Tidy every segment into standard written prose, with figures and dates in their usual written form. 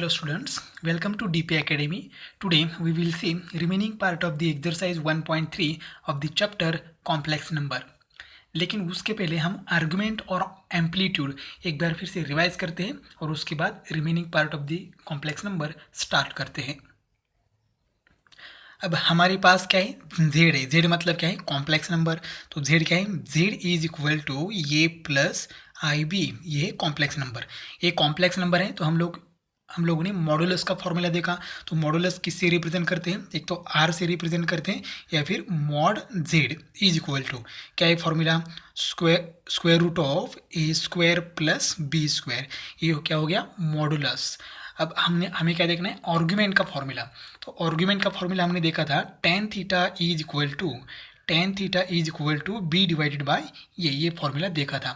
Hello students, welcome to DP Academy. Today we will see remaining part of the exercise 1.3 of the chapter complex number. लेकिन उसके पहले हम argument और amplitude एक बार फिर से रिवाइज करते हैं और उसके बाद remaining part of the complex number start करते हैं। अब हमारे पास क्या है, जेड है। जेड मतलब क्या है, कॉम्प्लेक्स नंबर। तो जेड क्या है, Z is equal to A plus I B. ये है कॉम्प्लेक्स नंबर। ये कॉम्प्लेक्स नंबर है तो हम लोगों ने मॉडुलस का फॉर्मूला देखा। तो मॉडुलस किससे रिप्रेजेंट करते हैं, एक तो आर से रिप्रेजेंट करते हैं या फिर mod Z is equal to क्या है formula, square root of A square plus B square. ये क्या हो गया, मॉडुलस। अब हमें क्या देखना है, आर्गुमेंट का फॉर्मूला। तो आर्गुमेंट का फॉर्मूला हमने देखा था tan theta is equal to B divided by A formula देखा था।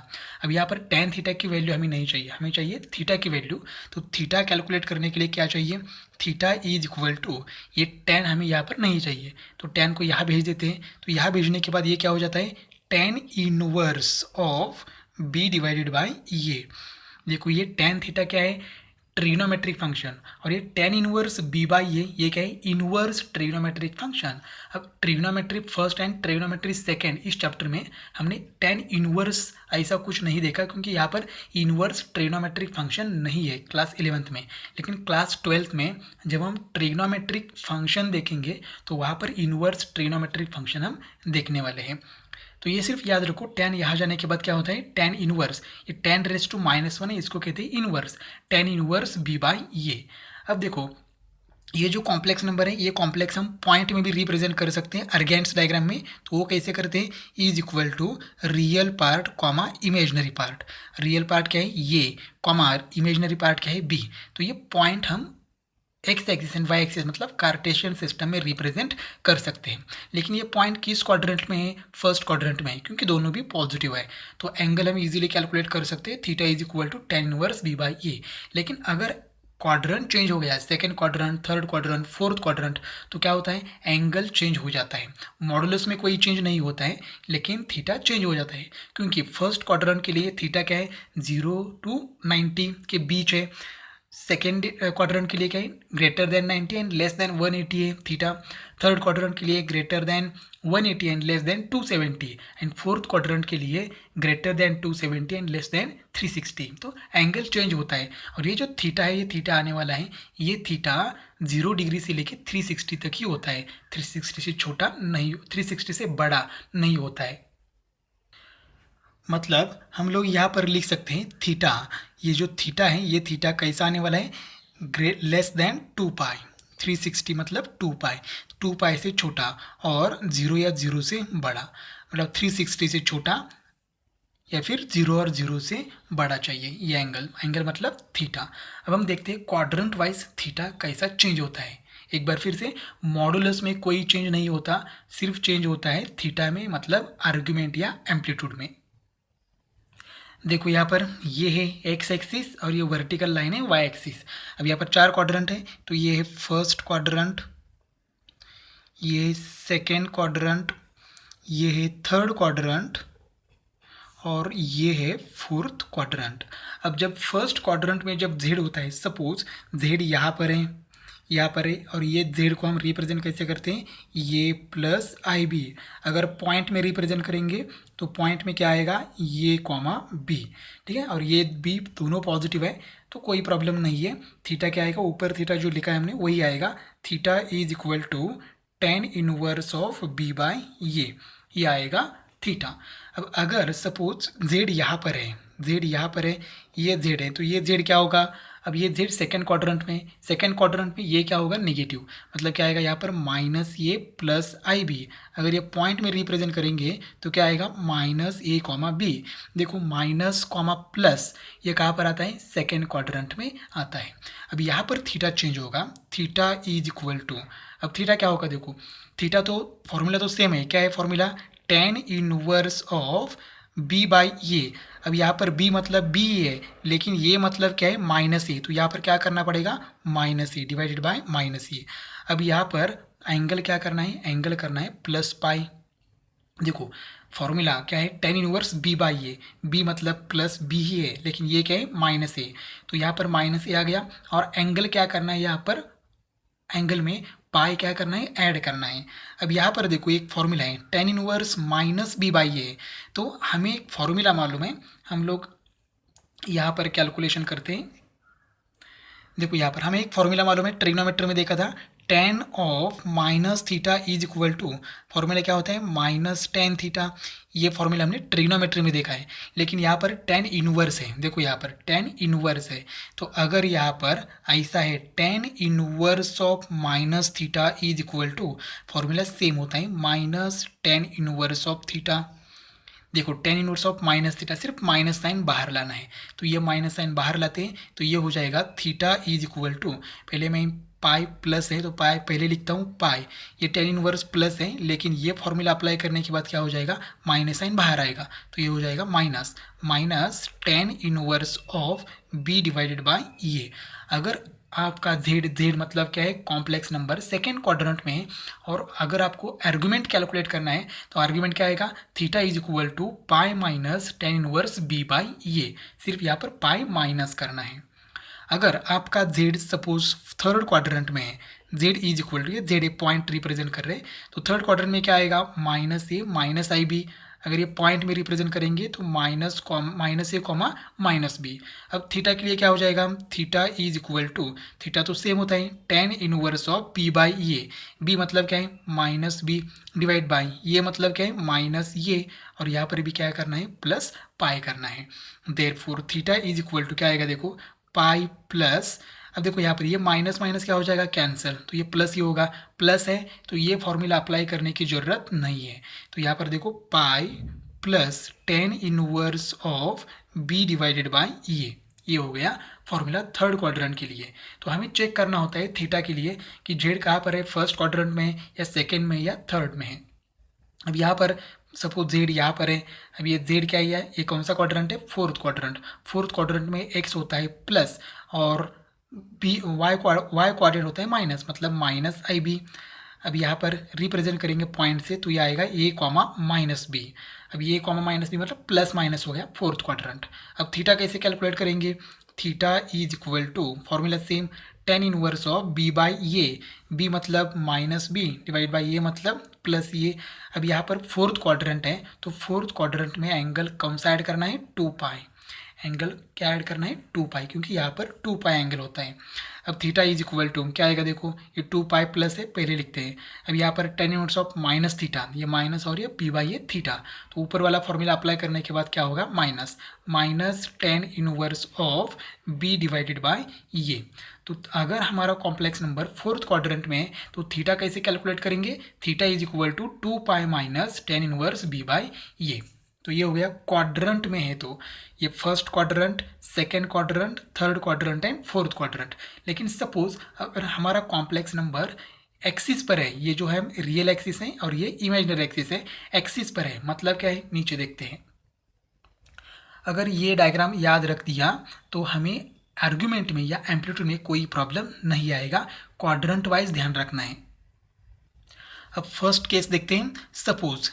अब यहाँ पर tan थीटा की वैल्यू हमें नहीं चाहिए, हमें चाहिए थीटा की वैल्यू। तो थीटा कैलकुलेट करने के लिए क्या चाहिए, थीटा इज इक्वल टू ये tan हमें यहाँ पर नहीं चाहिए तो tan को यहाँ भेज देते हैं। तो यहाँ भेजने के बाद ये क्या हो जाता है, tan inverse of b divided by ये। देखो ये tan थीटा क्या है, ट्रिग्नोमेट्रिक फंक्शन, और ये tan इनवर्स b बाई ये क्या है, इनवर्स ट्रिग्नोमेट्रिक फंक्शन। अब trigonometry first and trigonometry second इस चैप्टर में हमने tan इनवर्स ऐसा कुछ नहीं देखा, क्योंकि यहाँ पर इनवर्स ट्रिग्नोमेट्रिक फंक्शन नहीं है क्लास 11th में। लेकिन क्लास 12th में जब हम ट्रिग्नोमेट्रिक फंक्शन देखेंगे तो वहाँ पर इनवर्स ट्रिग्नोमेट्रिक फंक्शन हम देखने वाले हैं। तो ये सिर्फ याद रखो, tan यहाँ जाने के बाद क्या होता है, tan इनवर्स, ये tan रेज टू -1 है, इसको कहते हैं inverse, tan inverse b by ये। अब देखो ये जो कॉम्प्लेक्स नंबर है, ये कॉम्प्लेक्स हम पॉइंट में भी रिप्रेजेंट कर सकते हैं अर्गेंस डायग्राम में। तो वो कैसे करते हैं, is equal to real part comma imaginary part. Real part क्या है ये, कॉमा इमेजनरी पार्ट क्या है बी। तो ये पॉइंट हम X axis and Y axis मतलब कार्टेशियन सिस्टम में रिप्रेजेंट कर सकते हैं। लेकिन ये पॉइंट किस क्वाड्रेंट में है, फर्स्ट क्वाड्रेंट में है, क्योंकि दोनों भी पॉजिटिव है। तो एंगल हम इजीली कैलकुलेट कर सकते हैं, theta is equal to tan inverse b by A. लेकिन अगर क्वाड्रेंट चेंज हो गया, second quadrant, third quadrant, fourth quadrant, तो क्या होता है, एंगल चेंज हो जाता है। मॉडुलस में कोई चेंज नहीं होता है लेकिन थीटा चेंज हो जाता है, क्योंकि फर्स्ट क्वाड्रेंट के लिए थीटा क्या है, 0 to 90 के बीच है। सेकेंड क्वाड्रेंट के लिए क्या है, greater than 90 and less than 180 है थीटा। थर्ड क्वाड्रेंट के लिए greater than 180 and less than 270, and fourth quadrant के लिए greater than 270 and less than 360। तो एंगल चेंज होता है। और ये जो थीटा है, ये थीटा आने वाला है, ये थीटा 0 डिग्री से लेके 360 तक ही होता है। 360 से छोटा नहीं, 360 से बड़ा नहीं होता है। मतलब हम लोग यहाँ पर लिख सकते हैं थीटा, ये जो थीटा है, ये थीटा कैसा आने वाला है, लेस देन 2 पाई। 360 मतलब 2 पाई, 2 पाई से छोटा और 0 या 0 से बड़ा, मतलब 360 से छोटा या फिर 0 और 0 से बड़ा चाहिए ये एंगल मतलब थीटा। अब हम देखते हैं क्वाड्रेंट वाइज थीटा कैसा चेंज होता है। एक बार फिर से, मॉडुलस में कोई चेंज नहीं होता, सिर्फ चेंज होता है थीटा में, मतलब आर्ग्यूमेंट या एम्पलीट्यूड में। देखो यहाँ पर ये है एक्स एक्सिस और ये वर्टिकल लाइन है वाई एक्सिस। अब यहाँ पर 4 क्वाड्रेंट है, तो ये है फर्स्ट क्वाड्रेंट, ये है सेकेंड क्वाड्रेंट, ये है थर्ड क्वाड्रेंट और ये है फोर्थ क्वाड्रेंट। अब जब फर्स्ट क्वाड्रेंट में जब जेड होता है, सपोज जेड यहाँ पर है, यहाँ पर है, और ये जेड को हम रिप्रेजेंट कैसे करते हैं, ये प्लस आई बी। अगर पॉइंट में रिप्रेजेंट करेंगे तो पॉइंट में क्या आएगा, ये कॉमा बी, ठीक है, और ये बी दोनों पॉजिटिव है तो कोई प्रॉब्लम नहीं है। थीटा क्या आएगा, ऊपर थीटा जो लिखा है हमने वही आएगा, theta is equal to tan inverse of B by A आएगा थीटा। अब अगर सपोज जेड यहाँ पर है, जेड यहाँ पर है, ये जेड है, तो ये जेड क्या होगा, अब ये जेड सेकेंड क्वाड्रेंट में, सेकेंड क्वाड्रेंट में ये क्या होगा, नेगेटिव, मतलब क्या आएगा यहाँ पर माइनस ये प्लस आई बी। अगर ये पॉइंट में रिप्रेजेंट करेंगे तो क्या आएगा, माइनस ए कॉमा बी। देखो माइनस कॉमा प्लस ये कहाँ पर आता है, सेकेंड क्वाड्रेंट में आता है। अब यहाँ पर थीटा चेंज होगा, थीटा इज इक्वल टू, अब थीटा क्या होगा, देखो थीटा तो फॉर्मूला तो सेम है, क्या है formula, tan inverse of b by ये। अब यहाँ पर b मतलब b है, लेकिन ये मतलब क्या है, माइनस ए, तो यहाँ पर क्या करना पड़ेगा, minus A divided by minus A. अब यहाँ पर एंगल क्या करना है, एंगल करना है प्लस पाई। देखो फॉर्मूला क्या है, tan inverse B by A, B मतलब प्लस बी ही है लेकिन ये क्या है माइनस ए, तो यहाँ पर माइनस ए आ गया। और एंगल क्या करना है, यहाँ पर एंगल में पाई क्या करना है, ऐड करना है। अब यहाँ पर देखो एक फॉर्मूला है tan inverse minus B by A, तो हमें एक फॉर्मूला मालूम है, हम लोग यहाँ पर कैलकुलेशन करते हैं। देखो यहाँ पर हमें एक फॉर्मूला मालूम है, ट्रिग्नोमेट्री में देखा था, tan of minus theta is equal to, formula क्या होता है माइनस टेन थीटा, ये फॉर्मूला हमने ट्रिग्नोमेट्री में देखा है। लेकिन यहाँ पर टेन इनवर्स है, देखो यहाँ पर टेन इनवर्स है, तो अगर यहाँ पर ऐसा है tan inverse of minus theta is equal to, formula same होता है minus tan inverse of theta. देखो tan inverse of minus theta, सिर्फ माइनस साइन बाहर लाना है, तो ये माइनस साइन बाहर लाते हैं तो ये हो जाएगा थीटा इज इक्वल टू, पहले मैं पाई प्लस है तो पाई पहले लिखता हूँ पाई, ये टेन इनवर्स प्लस है लेकिन ये फॉर्मूला अप्लाई करने के बाद क्या हो जाएगा माइनस साइन बाहर आएगा, तो ये हो जाएगा minus minus tan inverse of B divided by A. अगर आपका जेड मतलब क्या है कॉम्प्लेक्स नंबर सेकेंड क्वाड्रेंट में है, और अगर आपको आर्गुमेंट कैलकुलेट करना है तो आर्गुमेंट क्या आएगा, theta is equal to pi minus tan inverse B by A, सिर्फ यहाँ पर पाई माइनस करना है। अगर आपका जेड सपोज थर्ड क्वाड्रेंट में है, जेड इज इक्वल टू, ये जेड ए पॉइंट रिप्रेजेंट कर रहे हैं, तो थर्ड क्वाड्रेंट में क्या आएगा minus A minus I B, अगर ये पॉइंट में रिप्रेजेंट करेंगे तो minus A comma minus B. अब थीटा के लिए क्या हो जाएगा, theta is equal to, theta तो सेम होता है tan inverse of B by A, B मतलब क्या है minus B divide by A मतलब क्या है माइनस ये, और यहाँ पर भी क्या करना है प्लस पाई करना है। Therefore theta is equal to क्या आएगा, देखो पाई प्लस, अब देखो यहाँ पर ये माइनस माइनस क्या हो जाएगा कैंसिल, तो ये प्लस ही होगा, प्लस है तो ये फॉर्मूला अप्लाई करने की ज़रूरत नहीं है। तो यहाँ पर देखो pi plus tan inverse of B divided by A हो गया फॉर्मूला थर्ड क्वाड्रेंट के लिए। तो हमें चेक करना होता है थीटा के लिए कि जेड कहाँ पर है, फर्स्ट क्वाड्रेंट में या सेकेंड में या थर्ड में है। अब यहाँ पर सपोज जेड यहाँ पर है, अब ये जेड क्या है, ये कौन सा क्वाड्रेंट है, फोर्थ क्वाड्रेंट, फोर्थ क्वाड्रेंट में एक्स होता है प्लस और बी वाई क्वाड्रेंट होता है माइनस, मतलब माइनस आई बी। अब यहाँ पर रिप्रेजेंट करेंगे पॉइंट से तो ये आएगा ए कॉमा माइनस बी, अब ये कॉमा माइनस बी मतलब प्लस माइनस हो गया फोर्थ क्वाड्रेंट। अब थीटा कैसे कैलकुलेट करेंगे, theta is equal to formula same tan inverse of B by A, B मतलब minus B divide by A मतलब plus ये। अब यहाँ पर फोर्थ क्वाड्रेंट है तो फोर्थ क्वाड्रेंट में एंगल कौन सा ऐड करना है, टू पाई, एंगल क्या ऐड करना है टू पाई, क्योंकि यहाँ पर टू पाई एंगल होता है। अब थीटा इज इक्वल टू क्या आएगा, देखो ये टू पाई प्लस है पहले लिखते हैं, अब यहाँ पर ten inverse of minus theta, ये माइनस और ये पी बाई ये थीटा, तो ऊपर वाला फॉर्मूला अप्लाई करने के बाद क्या होगा minus minus tan inverse of B divided by A. तो अगर हमारा कॉम्प्लेक्स नंबर फोर्थ क्वाड्रेंट में है तो थीटा कैसे कैलकुलेट करेंगे, theta is equal to two pi minus tan inverse B by A. तो ये हो गया क्वाड्रेंट में है तो ये first quadrant, second quadrant, third quadrant and fourth quadrant. लेकिन सपोज अगर हमारा कॉम्प्लेक्स नंबर एक्सिस पर है, ये जो है रियल एक्सिस है और ये इमेजिनरी एक्सिस है, एक्सिस पर है मतलब क्या है नीचे देखते हैं। अगर ये डायग्राम याद रख दिया तो हमें आर्ग्यूमेंट में या एम्पलीट्यूड में कोई प्रॉब्लम नहीं आएगा, क्वाड्रेंट वाइज ध्यान रखना है। अब फर्स्ट केस देखते हैं, सपोज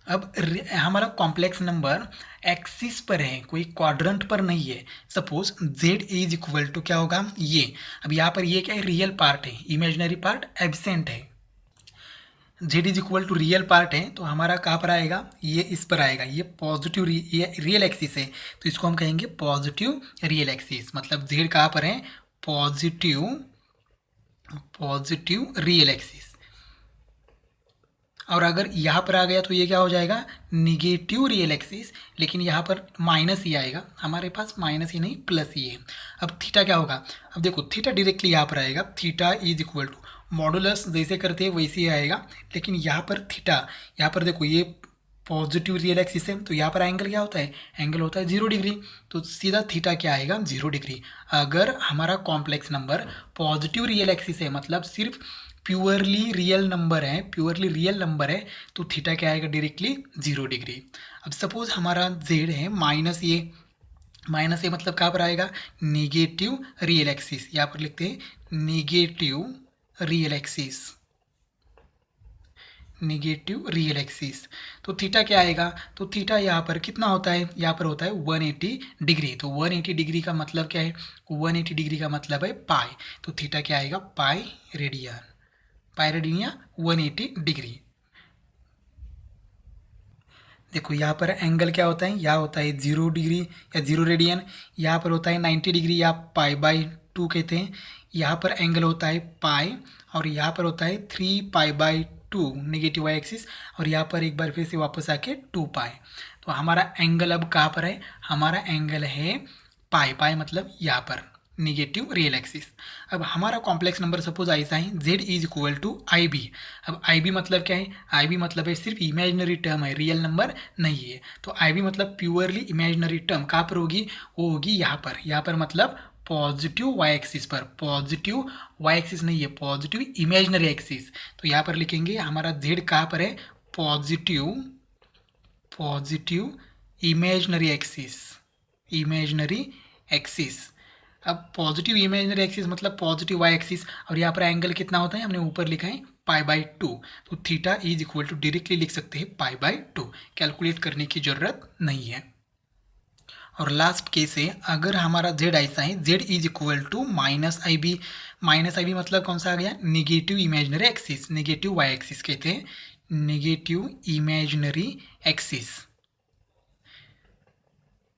अब हमारा कॉम्प्लेक्स नंबर एक्सिस पर है, कोई क्वाड्रेंट पर नहीं है। Suppose z is equal to क्या होगा ये, अब यहाँ पर ये क्या है रियल पार्ट है, इमेजिनरी पार्ट एब्सेंट है। z is equal to real part है तो हमारा कहाँ पर आएगा, ये इस पर आएगा, ये पॉजिटिव ये रियल एक्सिस है तो इसको हम कहेंगे पॉजिटिव रियल एक्सिस, मतलब z कहाँ पर है पॉजिटिव रियल एक्सिस। और अगर यहाँ पर आ गया तो ये क्या हो जाएगा निगेटिव रियल एक्सिस, लेकिन यहाँ पर माइनस ही आएगा, हमारे पास माइनस ही नहीं प्लस ही है। अब थीटा क्या होगा, अब देखो थीटा डायरेक्टली यहाँ पर आएगा, theta is equal to modulus जैसे करते हैं वैसे ही आएगा, लेकिन यहाँ पर थीटा, यहाँ पर देखो ये पॉजिटिव रियल एक्सिस है तो यहाँ पर एंगल क्या होता है, एंगल होता है 0 डिग्री, तो सीधा थीटा क्या आएगा 0 डिग्री। अगर हमारा complex number positive real axis है मतलब सिर्फ प्योरली रियल नंबर है तो थीटा क्या आएगा डायरेक्टली 0 डिग्री। अब सपोज हमारा z है माइनस ए मतलब कहाँ पर आएगा निगेटिव रियल एक्सिस, यहाँ पर लिखते हैं negative real axis, negative real axis. तो थीटा क्या आएगा, तो थीटा यहाँ पर कितना होता है, यहाँ पर होता है 180 डिग्री। तो 180 डिग्री का मतलब क्या है, 180 डिग्री का मतलब है पाई। तो थीटा क्या आएगा, पाई रेडियन, पाई रेडियन या 180 डिग्री। देखो यहाँ पर एंगल क्या होता है, यहाँ होता है 0 डिग्री या 0 रेडियन, यहाँ पर होता है 90 डिग्री या पाई बाई 2 कहते हैं। यहाँ पर एंगल होता है पाई और यहाँ पर होता है 3 pi by 2 negative Y axis, और यहाँ पर एक बार फिर से वापस आके 2 पाई। तो हमारा एंगल अब कहाँ पर है, हमारा एंगल है पाई, पाई मतलब यहाँ पर निगेटिव रियल एक्सिस। अब हमारा कॉम्प्लेक्स नंबर सपोज ऐसा है z is equal to I B. अब आई बी मतलब क्या है, आई बी मतलब है सिर्फ इमेजिनरी टर्म है, रियल नंबर नहीं है। तो आई बी मतलब प्योरली इमेजिनरी टर्म कहाँ पर होगी, वो होगी यहाँ पर, यहाँ पर मतलब पॉजिटिव वाई एक्सिस पर, पॉजिटिव वाई एक्सिस नहीं है, पॉजिटिव इमेजिनरी एक्सिस। तो यहाँ पर लिखेंगे हमारा z कहाँ पर है, positive, positive imaginary axis, imaginary axis. अब पॉजिटिव इमेजिनरी एक्सिस मतलब पॉजिटिव वाई एक्सिस, और यहाँ पर एंगल कितना होता है, हमने ऊपर लिखा है पाई बाई 2। तो theta is equal to directly लिख सकते हैं पाई बाई 2, कैलकुलेट करने की जरूरत नहीं है। और लास्ट केस है, अगर हमारा z ऐसा है, z is equal to minus I B. Minus I B मतलब कौन सा आ गया, negative imaginary axis, negative Y axis कहते हैं, निगेटिव इमेजिनरी एक्सिस।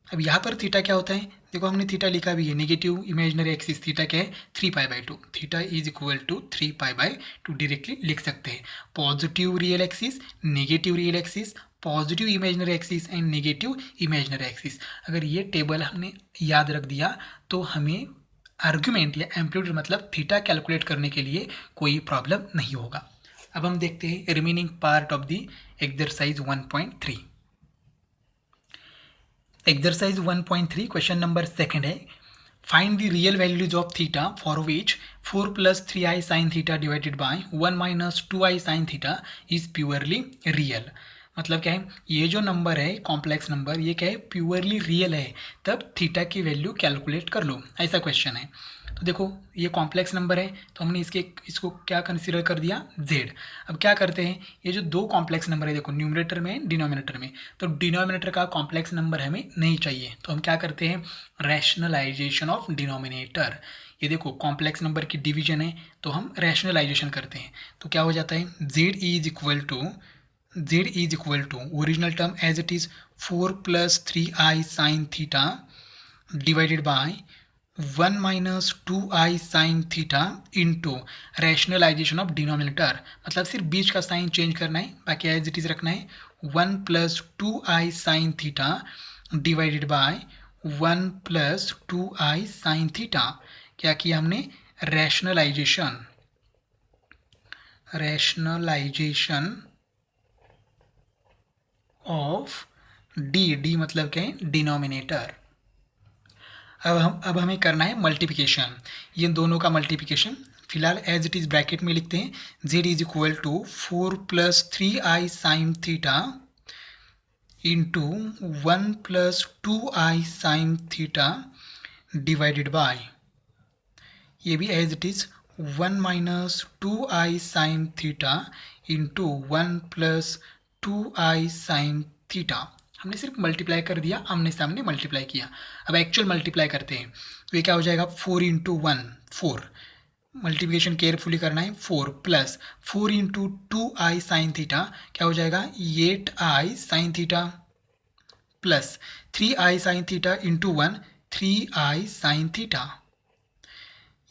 अब यहाँ पर थीटा क्या होता है, देखो हमने थीटा लिखा भी है, नेगेटिव इमेजिनरी एक्सिस थीटा क्या है, 3 pi by 2। Theta is equal to 3 pi by 2 directly लिख सकते हैं। Positive real axis, negative real axis, positive imaginary axis and negative imaginary axis. अगर ये टेबल हमने याद रख दिया तो हमें आर्गुमेंट या एम्पलीट्यूड मतलब थीटा कैलकुलेट करने के लिए कोई प्रॉब्लम नहीं होगा। अब हम देखते हैं remaining part of the exercise 1.3। Exercise 1.3 question number second है, find the real values of theta for which 4 plus 3i sine theta divided by 1 minus 2i sine theta is purely real. मतलब क्या है, ये जो नंबर है complex number, ये क्या है, प्योरली रियल है, तब थीटा की वैल्यू कैलकुलेट कर लो, ऐसा क्वेश्चन है। तो देखो ये कॉम्प्लेक्स नंबर है, तो हमने इसको क्या कंसीडर कर दिया, z। अब क्या करते हैं, ये जो दो कॉम्प्लेक्स नंबर है, देखो न्यूमरेटर में डिनोमिनेटर में, तो डिनोमिनेटर का कॉम्प्लेक्स नंबर हमें नहीं चाहिए, तो हम क्या करते हैं, रैशनलाइजेशन ऑफ डिनोमिनेटर। ये देखो कॉम्प्लेक्स नंबर की डिवीजन है, तो हम रैशनलाइजेशन करते हैं। तो क्या हो जाता है, z is equal to original term as it is 4 plus 3i sine theta divided by 1 minus 2i sine theta into rationalization of denominator, मतलब सिर्फ बीच का साइन चेंज करना है, बाकी एज इट इज रखना है, 1 plus 2i sine theta divided by 1 plus 2i sine theta. क्या किया हमने, रैशनलाइजेशन, रैशनलाइजेशन ऑफ डी मतलब क्या है, डिनोमिनेटर। अब हमें करना है मल्टीप्लिकेशन, ये दोनों का मल्टीप्लिकेशन। फिलहाल एज इट इज ब्रैकेट में लिखते हैं, z is equal to 4 plus 3i sine theta into 1 plus 2i sine theta divided by, ये भी as it is 1 minus 2i sine theta into 1 plus 2i sine theta. हमने सिर्फ multiply कर दिया, आमने सामने मल्टीप्लाई किया। अब एक्चुअल मल्टीप्लाई करते हैं, तो ये क्या हो जाएगा, 4 इंटू 1 4, मल्टीप्लिकेशन केयरफुली करना है, 4 plus 4 into 2i sine theta क्या हो जाएगा, 8i sine theta plus 3i sine theta into 1 3i sine theta.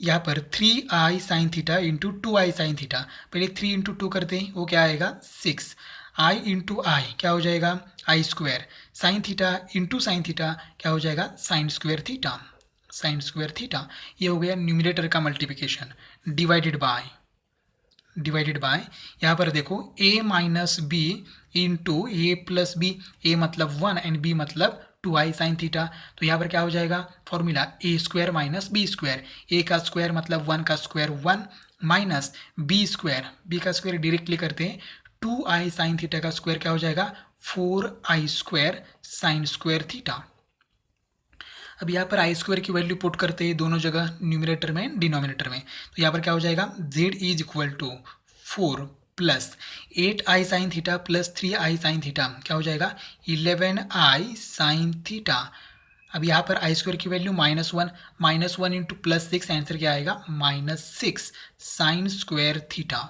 यहाँ पर 3i sine theta into 2i sine theta, पहले 3 इंटू 2 करते हैं, वो क्या आएगा 6, i इंटू आई क्या हो जाएगा, i square, sine theta into sine theta क्या हो जाएगा, sine square theta, sine square theta. ये हो गया न्यूमिनेटर का मल्टीप्लिकेशन। डिवाइडेड बाय यहाँ पर देखो a minus B into A plus B, A मतलब 1 एंड b मतलब 2i साइन थीटा। तो यहाँ पर क्या हो जाएगा, formula A square minus B square, A का स्क्वायर मतलब 1 का square 1 minus B square, B का स्क्वायर डायरेक्टली करते हैं, 2i साइन थीटा का स्क्वायर क्या हो जाएगा, 4i square sine square theta. अब यहाँ पर आई स्क्वायर की वैल्यू पुट करते हैं दोनों जगह, न्यूमरेटर में डिनोमिनेटर में, तो यहाँ पर क्या हो जाएगा, z is equal to 4 plus 8i sine theta plus 3i sine theta क्या हो जाएगा 11i साइन थीटा। अब यहाँ पर आई स्क्वायर की वैल्यू -1 इंटू +6 आंसर क्या आएगा -6 sine square theta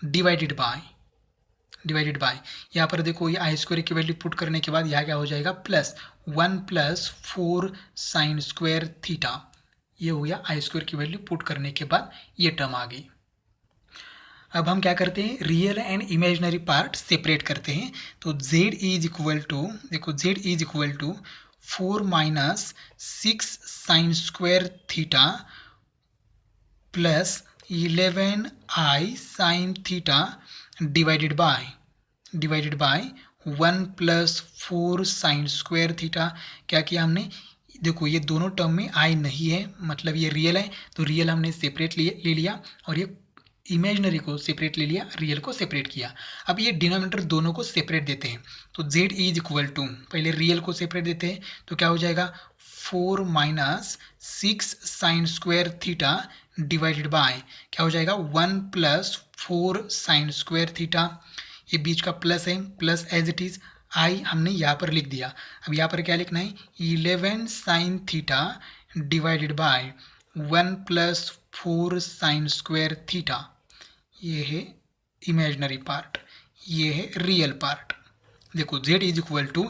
divided by यहाँ पर देखो ये आई स्क्वायर की वैल्यू पुट करने के बाद यहाँ क्या हो जाएगा +1 + 4 साइन स्क्वायर थीटा। ये हो गया आई स्क्वायर की वैल्यू पुट करने के बाद ये टर्म आ गई। अब हम क्या करते हैं real and imaginary part separate करते हैं। तो z इज इक्वल टू देखो z is equal to 4 - 6 sine square theta plus 11i sine theta divided by 1 + 4 sine square theta. क्या किया हमने देखो ये दोनों टर्म में आई नहीं है मतलब ये रियल है तो रियल हमने सेपरेट ले लिया और ये इमेजिनरी को सेपरेट ले लिया रियल को सेपरेट किया। अब ये डिनोमिनेटर दोनों को सेपरेट देते हैं तो z इज इक्वल टू पहले रियल को सेपरेट देते हैं तो क्या हो जाएगा 4 - 6 sine square theta divided bye क्या हो जाएगा 1 + 4 साइन स्क्वायर थीटा। ये बीच का प्लस है plus as it is I हमने यहाँ पर लिख दिया। अब यहाँ पर क्या लिखना है 11 sine theta divided by 1 + 4 sine square theta. ये है इमेजिनरी पार्ट ये है रियल पार्ट। देखो z is equal to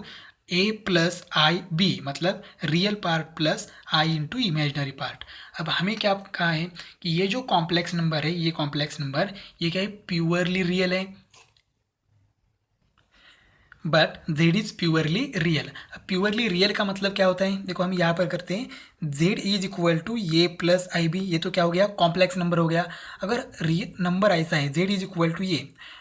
a + i b मतलब real part plus i into imaginary part. अब हमें क्या कहा है कि ये जो कॉम्प्लेक्स नंबर है ये कॉम्प्लेक्स नंबर ये क्या है प्योरली रियल है but z is purely real. Purely real का मतलब क्या होता है देखो हम यहाँ पर करते हैं z is equal to a + ib ये तो क्या हो गया कॉम्प्लेक्स नंबर हो गया। अगर नंबर ऐसा है z इज इक्वल टू ये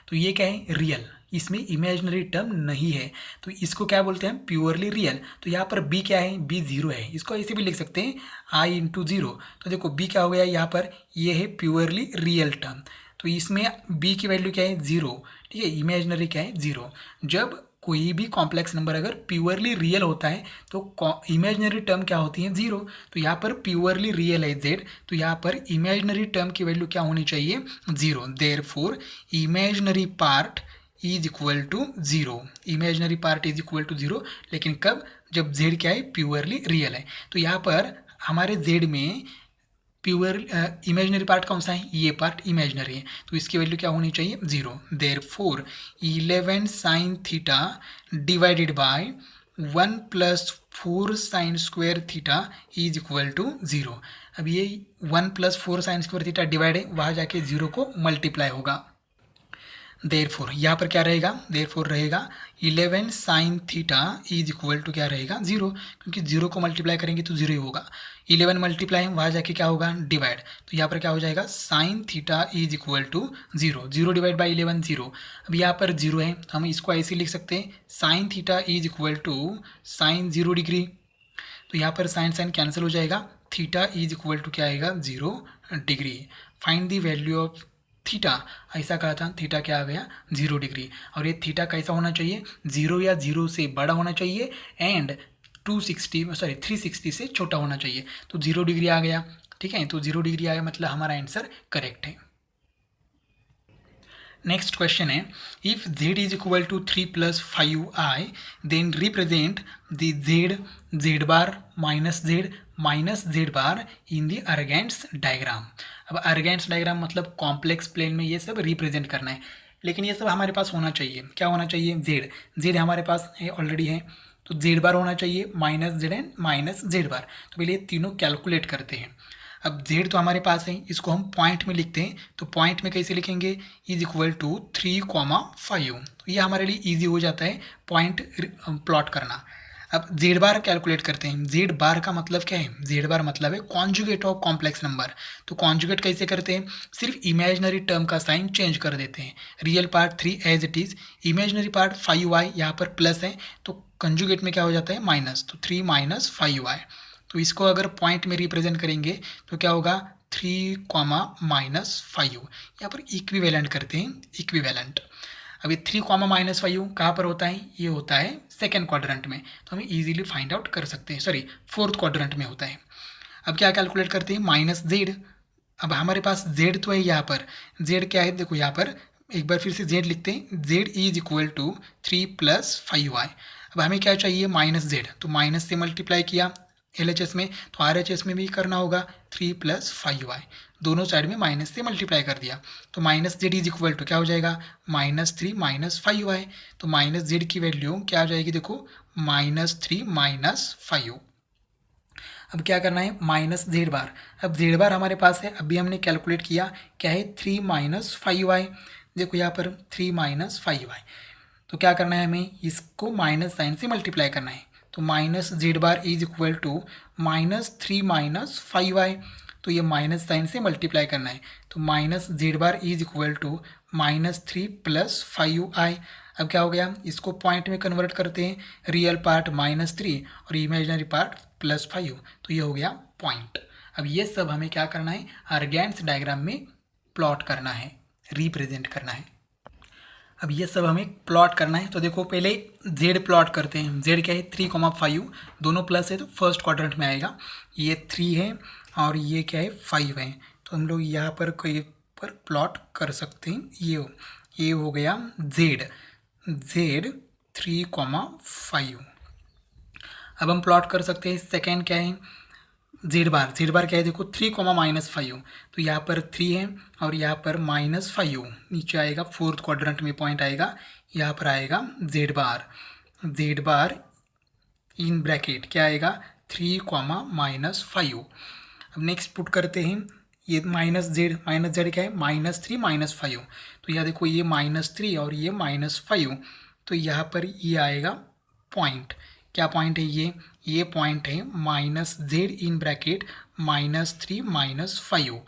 तो ये क्या है रियल इसमें इमेजिनरी टर्म नहीं है तो इसको क्या बोलते हैं प्योरली रियल। तो यहाँ पर b क्या है b 0 है इसको ऐसे भी लिख सकते हैं i इंटू 0। तो देखो b क्या हो गया यहाँ पर ये है प्योरली रियल टर्म तो इसमें b की वैल्यू क्या है 0 ठीक है इमेजिनरी क्या है 0। जब कोई भी कॉम्प्लेक्स नंबर अगर प्योरली रियल होता है तो इमेजिनरी टर्म क्या होती है 0। तो यहाँ पर प्योरली रियल है z तो यहाँ पर इमेजिनरी टर्म की वैल्यू क्या होनी चाहिए 0। Therefore imaginary part is equal to 0 imaginary part is equal to 0 लेकिन कब जब z क्या है प्योरली रियल है। तो यहाँ पर हमारे z में प्योर इमेजिनरी पार्ट कौन सा है ये पार्ट इमेजिनरी है तो इसकी वैल्यू क्या होनी चाहिए 0। Therefore 11 sine theta divided by 1 + 4 sine square theta is equal to 0। अब ये 1 + 4 साइन स्क्वायर थीटा डिवाइड है वहाँ जाके 0 को मल्टीप्लाई होगा। देयरफॉर यहाँ पर क्या रहेगा देयरफॉर रहेगा 11 sine theta is equal to क्या रहेगा 0 क्योंकि 0 को मल्टीप्लाई करेंगे तो 0 ही होगा। 11 मल्टीप्लाई वहाँ जाके क्या होगा डिवाइड तो यहाँ पर क्या हो जाएगा sine theta is equal to 0 0 divide by 11 0। अब यहाँ पर 0 है तो हम इसको ऐसे लिख सकते हैं sine theta is equal to sine 0 degree. तो यहाँ पर साइन साइन कैंसिल हो जाएगा थीटा इज इक्वल टू क्या आएगा 0 degree. Find the value of theta ऐसा कहा था थीटा क्या आ गया 0 डिग्री और ये थीटा कैसा होना चाहिए 0 या 0 से बड़ा होना चाहिए एंड 360 से छोटा होना चाहिए। तो 0 डिग्री आ गया ठीक है तो 0 डिग्री आया मतलब हमारा आंसर करेक्ट है। नेक्स्ट क्वेश्चन है if z is equal to 3 + 5i then represent the z bar minus z bar in the Argand's diagram. अब अर्गेंट्स डायग्राम मतलब कॉम्प्लेक्स प्लेन में ये सब रिप्रेजेंट करना है लेकिन ये सब हमारे पास होना चाहिए क्या होना चाहिए z हमारे पास है ऑलरेडी है तो z बार होना चाहिए -z एंड -z बार। तो पहले ये तीनों कैलकुलेट करते हैं। अब z तो हमारे पास है इसको हम पॉइंट में लिखते हैं तो पॉइंट में कैसे लिखेंगे इज इक्वल टू 3,5 तो ये हमारे लिए इजी हो जाता है पॉइंट प्लॉट करना। अब z बार कैलकुलेट करते हैं z बार का मतलब क्या है z बार मतलब है कॉन्जुगेट ऑफ कॉम्प्लेक्स नंबर। तो कॉन्जुगेट कैसे करते हैं सिर्फ इमेजिनरी टर्म का साइन चेंज कर देते हैं real part 3 as it is imaginary part 5y यहाँ पर प्लस है तो कंजुगेट में क्या हो जाता है माइनस तो 3 - 5y। तो इसको अगर पॉइंट में रिप्रेजेंट करेंगे तो क्या होगा 3, -5 यहाँ पर इक्विवेलेंट करते हैं इक्विवेलेंट। अब ये 3, -5 कहाँ पर होता है ये होता है सेकेंड क्वाड्रेंट में तो हम इजीली फाइंड आउट कर सकते हैं सॉरी फोर्थ क्वाड्रेंट में होता है। अब क्या कैलकुलेट करते हैं -z। अब हमारे पास z तो है यहाँ पर z क्या है देखो यहाँ पर एक बार फिर से z लिखते हैं, z is equal to 3 plus 5y। अब हमें क्या चाहिए, माइनस z, तो माइनस से मल्टीप्लाई किया LHS में, तो RHS में भी करना होगा 3 प्लस 5y, दोनों साइड में माइनस से मल्टीप्लाई कर दिया, तो minus z is equal to क्या हो जाएगा, -3 माइनस 5y। तो माइनस z की वैल्यू क्या आ जाएगी, देखो -3 माइनस 5। अब क्या करना है, माइनस जेड बार। अब जेड बार हमारे पास है, अभी हमने कैलकुलेट किया, क्या है 3 माइनस 5y। देखो यहाँ पर 3 माइनस 5y, तो क्या करना है, हमें इसको माइनस साइन से मल्टीप्लाई करना है, तो minus Z bar is equal to -3 minus 5y। तो ये माइनस साइन से मल्टीप्लाई करना है, तो minus Z bar is equal to -3 plus 5y। अब क्या हो गया, इसको पॉइंट में कन्वर्ट करते हैं, रियल पार्ट -3 और इमेजिनरी पार्ट +5, तो ये हो गया पॉइंट। अब ये सब हमें क्या करना है, अर्गेन्स डायग्राम में प्लॉट करना है, रिप्रेजेंट करना है। अब ये सब हमें प्लॉट करना है, तो देखो पहले जेड प्लॉट करते हैं। जेड क्या है, 3,5, दोनों प्लस है तो फर्स्ट क्वाड्रेंट में आएगा। ये 3 है और ये क्या है 5 है, तो हम लोग यहाँ पर कोई पर प्लॉट कर सकते हैं। ये हो गया जेड 3,5। अब हम प्लॉट कर सकते हैं सेकेंड क्या है, जेड बार क्या है, देखो 3, -5, तो यहाँ पर 3 है और यहाँ पर -5 नीचे आएगा, फोर्थ क्वाड्रेंट में पॉइंट आएगा, यहाँ पर आएगा जेड बार इन ब्रैकेट क्या आएगा 3, -5। अब नेक्स्ट पुट करते हैं, ये माइनस जेड क्या है, -3 -5, तो यहाँ देखो ये -3 और ये -5, तो यहाँ पर ये आएगा पॉइंट। क्या पॉइंट है ये पॉइंट है -z इन ब्रैकेट -3 -5,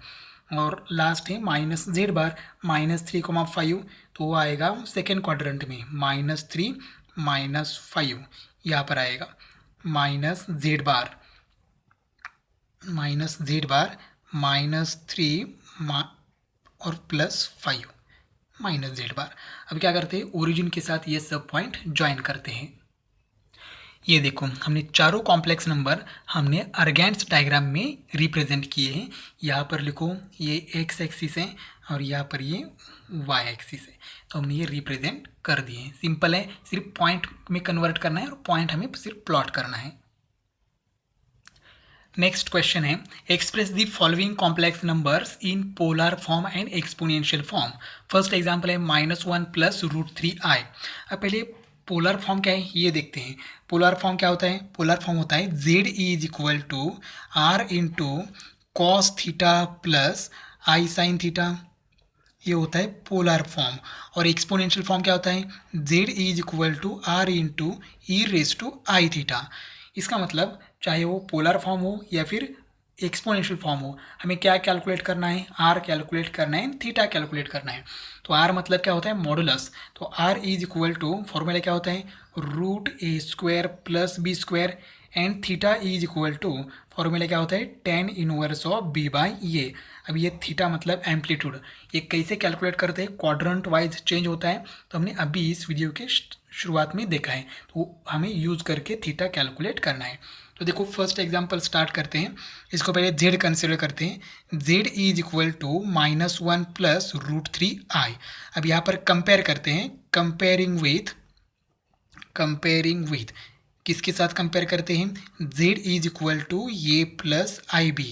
और लास्ट है -z बार -3, 5, तो वो आएगा सेकेंड क्वाड्रेंट में -3 -5, यहाँ पर आएगा -z बार -3 और +5 -z बार। अब क्या करते हैं, ओरिजिन के साथ ये सब पॉइंट ज्वाइन करते हैं। ये देखो हमने चारों कॉम्प्लेक्स नंबर हमने अर्गेन्स डायग्राम में रिप्रेजेंट किए हैं। यहाँ पर लिखो ये x एक्सिस है और यहाँ पर ये y एक्सिस है, तो हमने ये रिप्रेजेंट कर दिए हैं। सिंपल है, सिर्फ पॉइंट में कन्वर्ट करना है और पॉइंट हमें सिर्फ प्लॉट करना है। नेक्स्ट क्वेश्चन है, express the following complex numbers in polar form and exponential form. First example है -1 + √3i। अब पहले पोलर फॉर्म क्या है ये देखते हैं। पोलर फॉर्म क्या होता है, पोलर फॉर्म होता है z is equal to r into cos theta plus I sine theta, ये होता है पोलर फॉर्म। और एक्सपोनेंशियल फॉर्म क्या होता है, z is equal to r into e⁻i theta. इसका मतलब चाहे वो पोलर फॉर्म हो या फिर एक्सपोनेंशियल फॉर्म हो, हमें क्या कैलकुलेट करना है, r कैलकुलेट करना है, थीटा कैलकुलेट करना है। तो r मतलब क्या होता है, मॉडुलस। तो r is equal to formula क्या होता है, √a² + b² and theta is equal to formula क्या होता है, tan इनवर्स ऑफ b/a। अब ये थीटा मतलब एम्पलीट्यूड, ये कैसे कैलकुलेट करते हैं, क्वाड्रेंट वाइज चेंज होता है, तो हमने अभी इस वीडियो के शुरुआत में देखा है, तो हमें यूज़ करके थीटा कैलकुलेट करना है। तो देखो फर्स्ट एग्जांपल स्टार्ट करते हैं। इसको पहले z कंसिडर करते हैं। z is equal to -1 + √3i। अब यहाँ पर कंपेयर करते हैं, कंपेयरिंग विथ किसके साथ कंपेयर करते हैं, z इज इक्वल टू ये प्लस ib।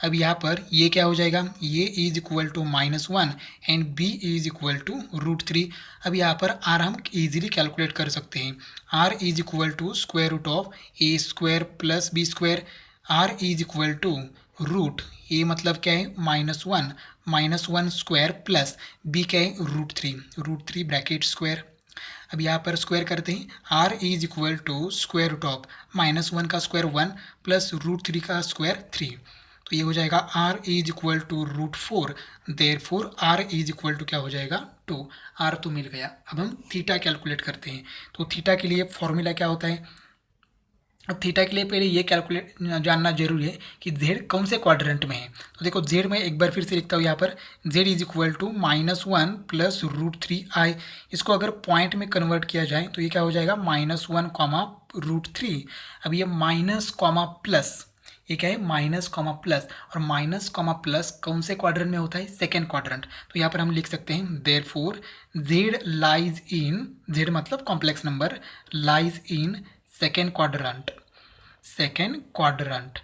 अब यहाँ पर ये क्या हो जाएगा, A is equal to -1 and b is equal to √3। अब यहाँ पर r हम इजीली कैलकुलेट कर सकते हैं। r is equal to √a² + b²। r is equal to root, ये मतलब क्या है -1 प्लस b क्या है √3 ब्रैकेट स्क्वायर। अब यहाँ पर स्क्वायर करते हैं, r इज इक्वल टू -1 का स्क्वायर 1 प्लस √3 का स्क्वायर 3, तो ये हो जाएगा r is equal to √4। Therefore r is equal to क्या हो जाएगा 2। r तो मिल गया। अब हम थीटा कैलकुलेट करते हैं। तो थीटा के लिए फॉर्मूला क्या होता है, अब थीटा के लिए पहले ये कैलकुलेट जानना जरूरी है कि z कौन से क्वाड्रेंट में है। तो देखो z में एक बार फिर से लिखता हूँ, यहाँ पर z is equal to -1 + √3i। इसको अगर पॉइंट में कन्वर्ट किया जाए तो ये क्या हो जाएगा, -1, √3। अब ये माइनस कॉमा प्लस, ये क्या है माइनस कॉमा प्लस, और माइनस कॉमा प्लस कौन से क्वाड्रेंट में होता है, सेकेंड क्वाड्रेंट। तो यहाँ पर हम लिख सकते हैं therefore Z lies in, Z मतलब complex number, lies in second quadrant, second quadrant.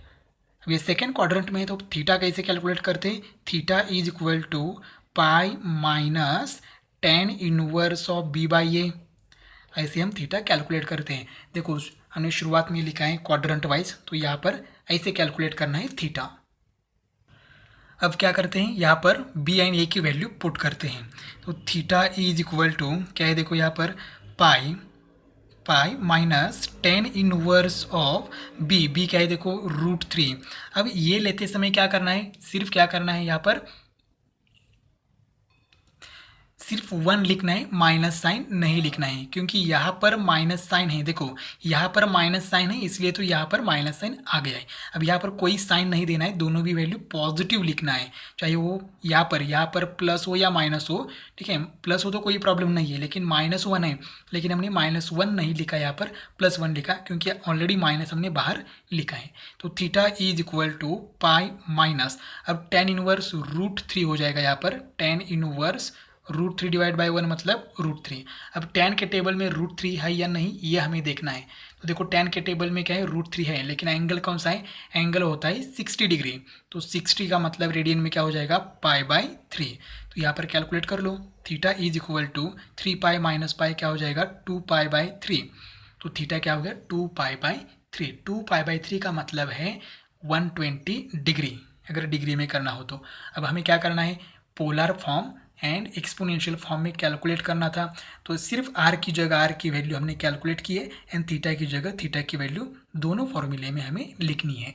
अब ये सेकेंड क्वाड्रेंट में है तो थीटा कैसे कैलकुलेट करते हैं, theta is equal to pi minus tan inverse of B by A, ऐसे हम थीटा कैलकुलेट करते हैं। देखो हमने शुरुआत में लिखा है क्वाड्रेंट वाइज, तो यहाँ पर ऐसे कैलकुलेट करना है थीटा। अब क्या करते हैं, यहाँ पर बी एंड ए की वैल्यू पुट करते हैं। तो थीटा इज इक्वल टू क्या है, देखो यहाँ पर pi minus tan inverse of B, B क्या है देखो √3। अब ये लेते समय क्या करना है, सिर्फ क्या करना है, यहाँ पर सिर्फ 1 लिखना है, माइनस साइन नहीं लिखना है, क्योंकि यहाँ पर माइनस साइन है। देखो यहाँ पर माइनस साइन है, इसलिए तो यहाँ पर माइनस साइन आ गया है। अब यहाँ पर कोई साइन नहीं देना है, दोनों भी वैल्यू पॉजिटिव लिखना है, चाहे वो यहाँ पर प्लस हो या माइनस हो। ठीक है, प्लस हो तो कोई प्रॉब्लम नहीं है, लेकिन -1 है, लेकिन हमने -1 नहीं लिखा, यहाँ पर +1 लिखा, क्योंकि ऑलरेडी माइनस हमने बाहर लिखा है। तो theta is equal to pi minus, अब टेन इनवर्स √3 हो जाएगा, यहाँ पर टेन इनवर्स √3 डिवाइड बाई 1 मतलब √3। अब टेन के टेबल में √3 है या नहीं ये हमें देखना है। तो देखो टेन के टेबल में क्या है, √3 है, लेकिन एंगल कौन सा है, एंगल होता है 60 डिग्री। तो 60 का मतलब रेडियन में क्या हो जाएगा, π/3। तो यहाँ पर कैलकुलेट कर लो, theta is equal to 3π minus pi क्या हो जाएगा 2π/3। तो थीटा क्या हो गया 2π/3। 2π/3 का मतलब है 120 डिग्री, अगर डिग्री में करना हो तो। अब हमें क्या करना है, polar form and exponential form में कैलकुलेट करना था। तो सिर्फ आर की जगह आर की वैल्यू हमने कैलकुलेट की है, एंड थीटा की जगह थीटा की वैल्यू दोनों फॉर्मूले में हमें लिखनी है।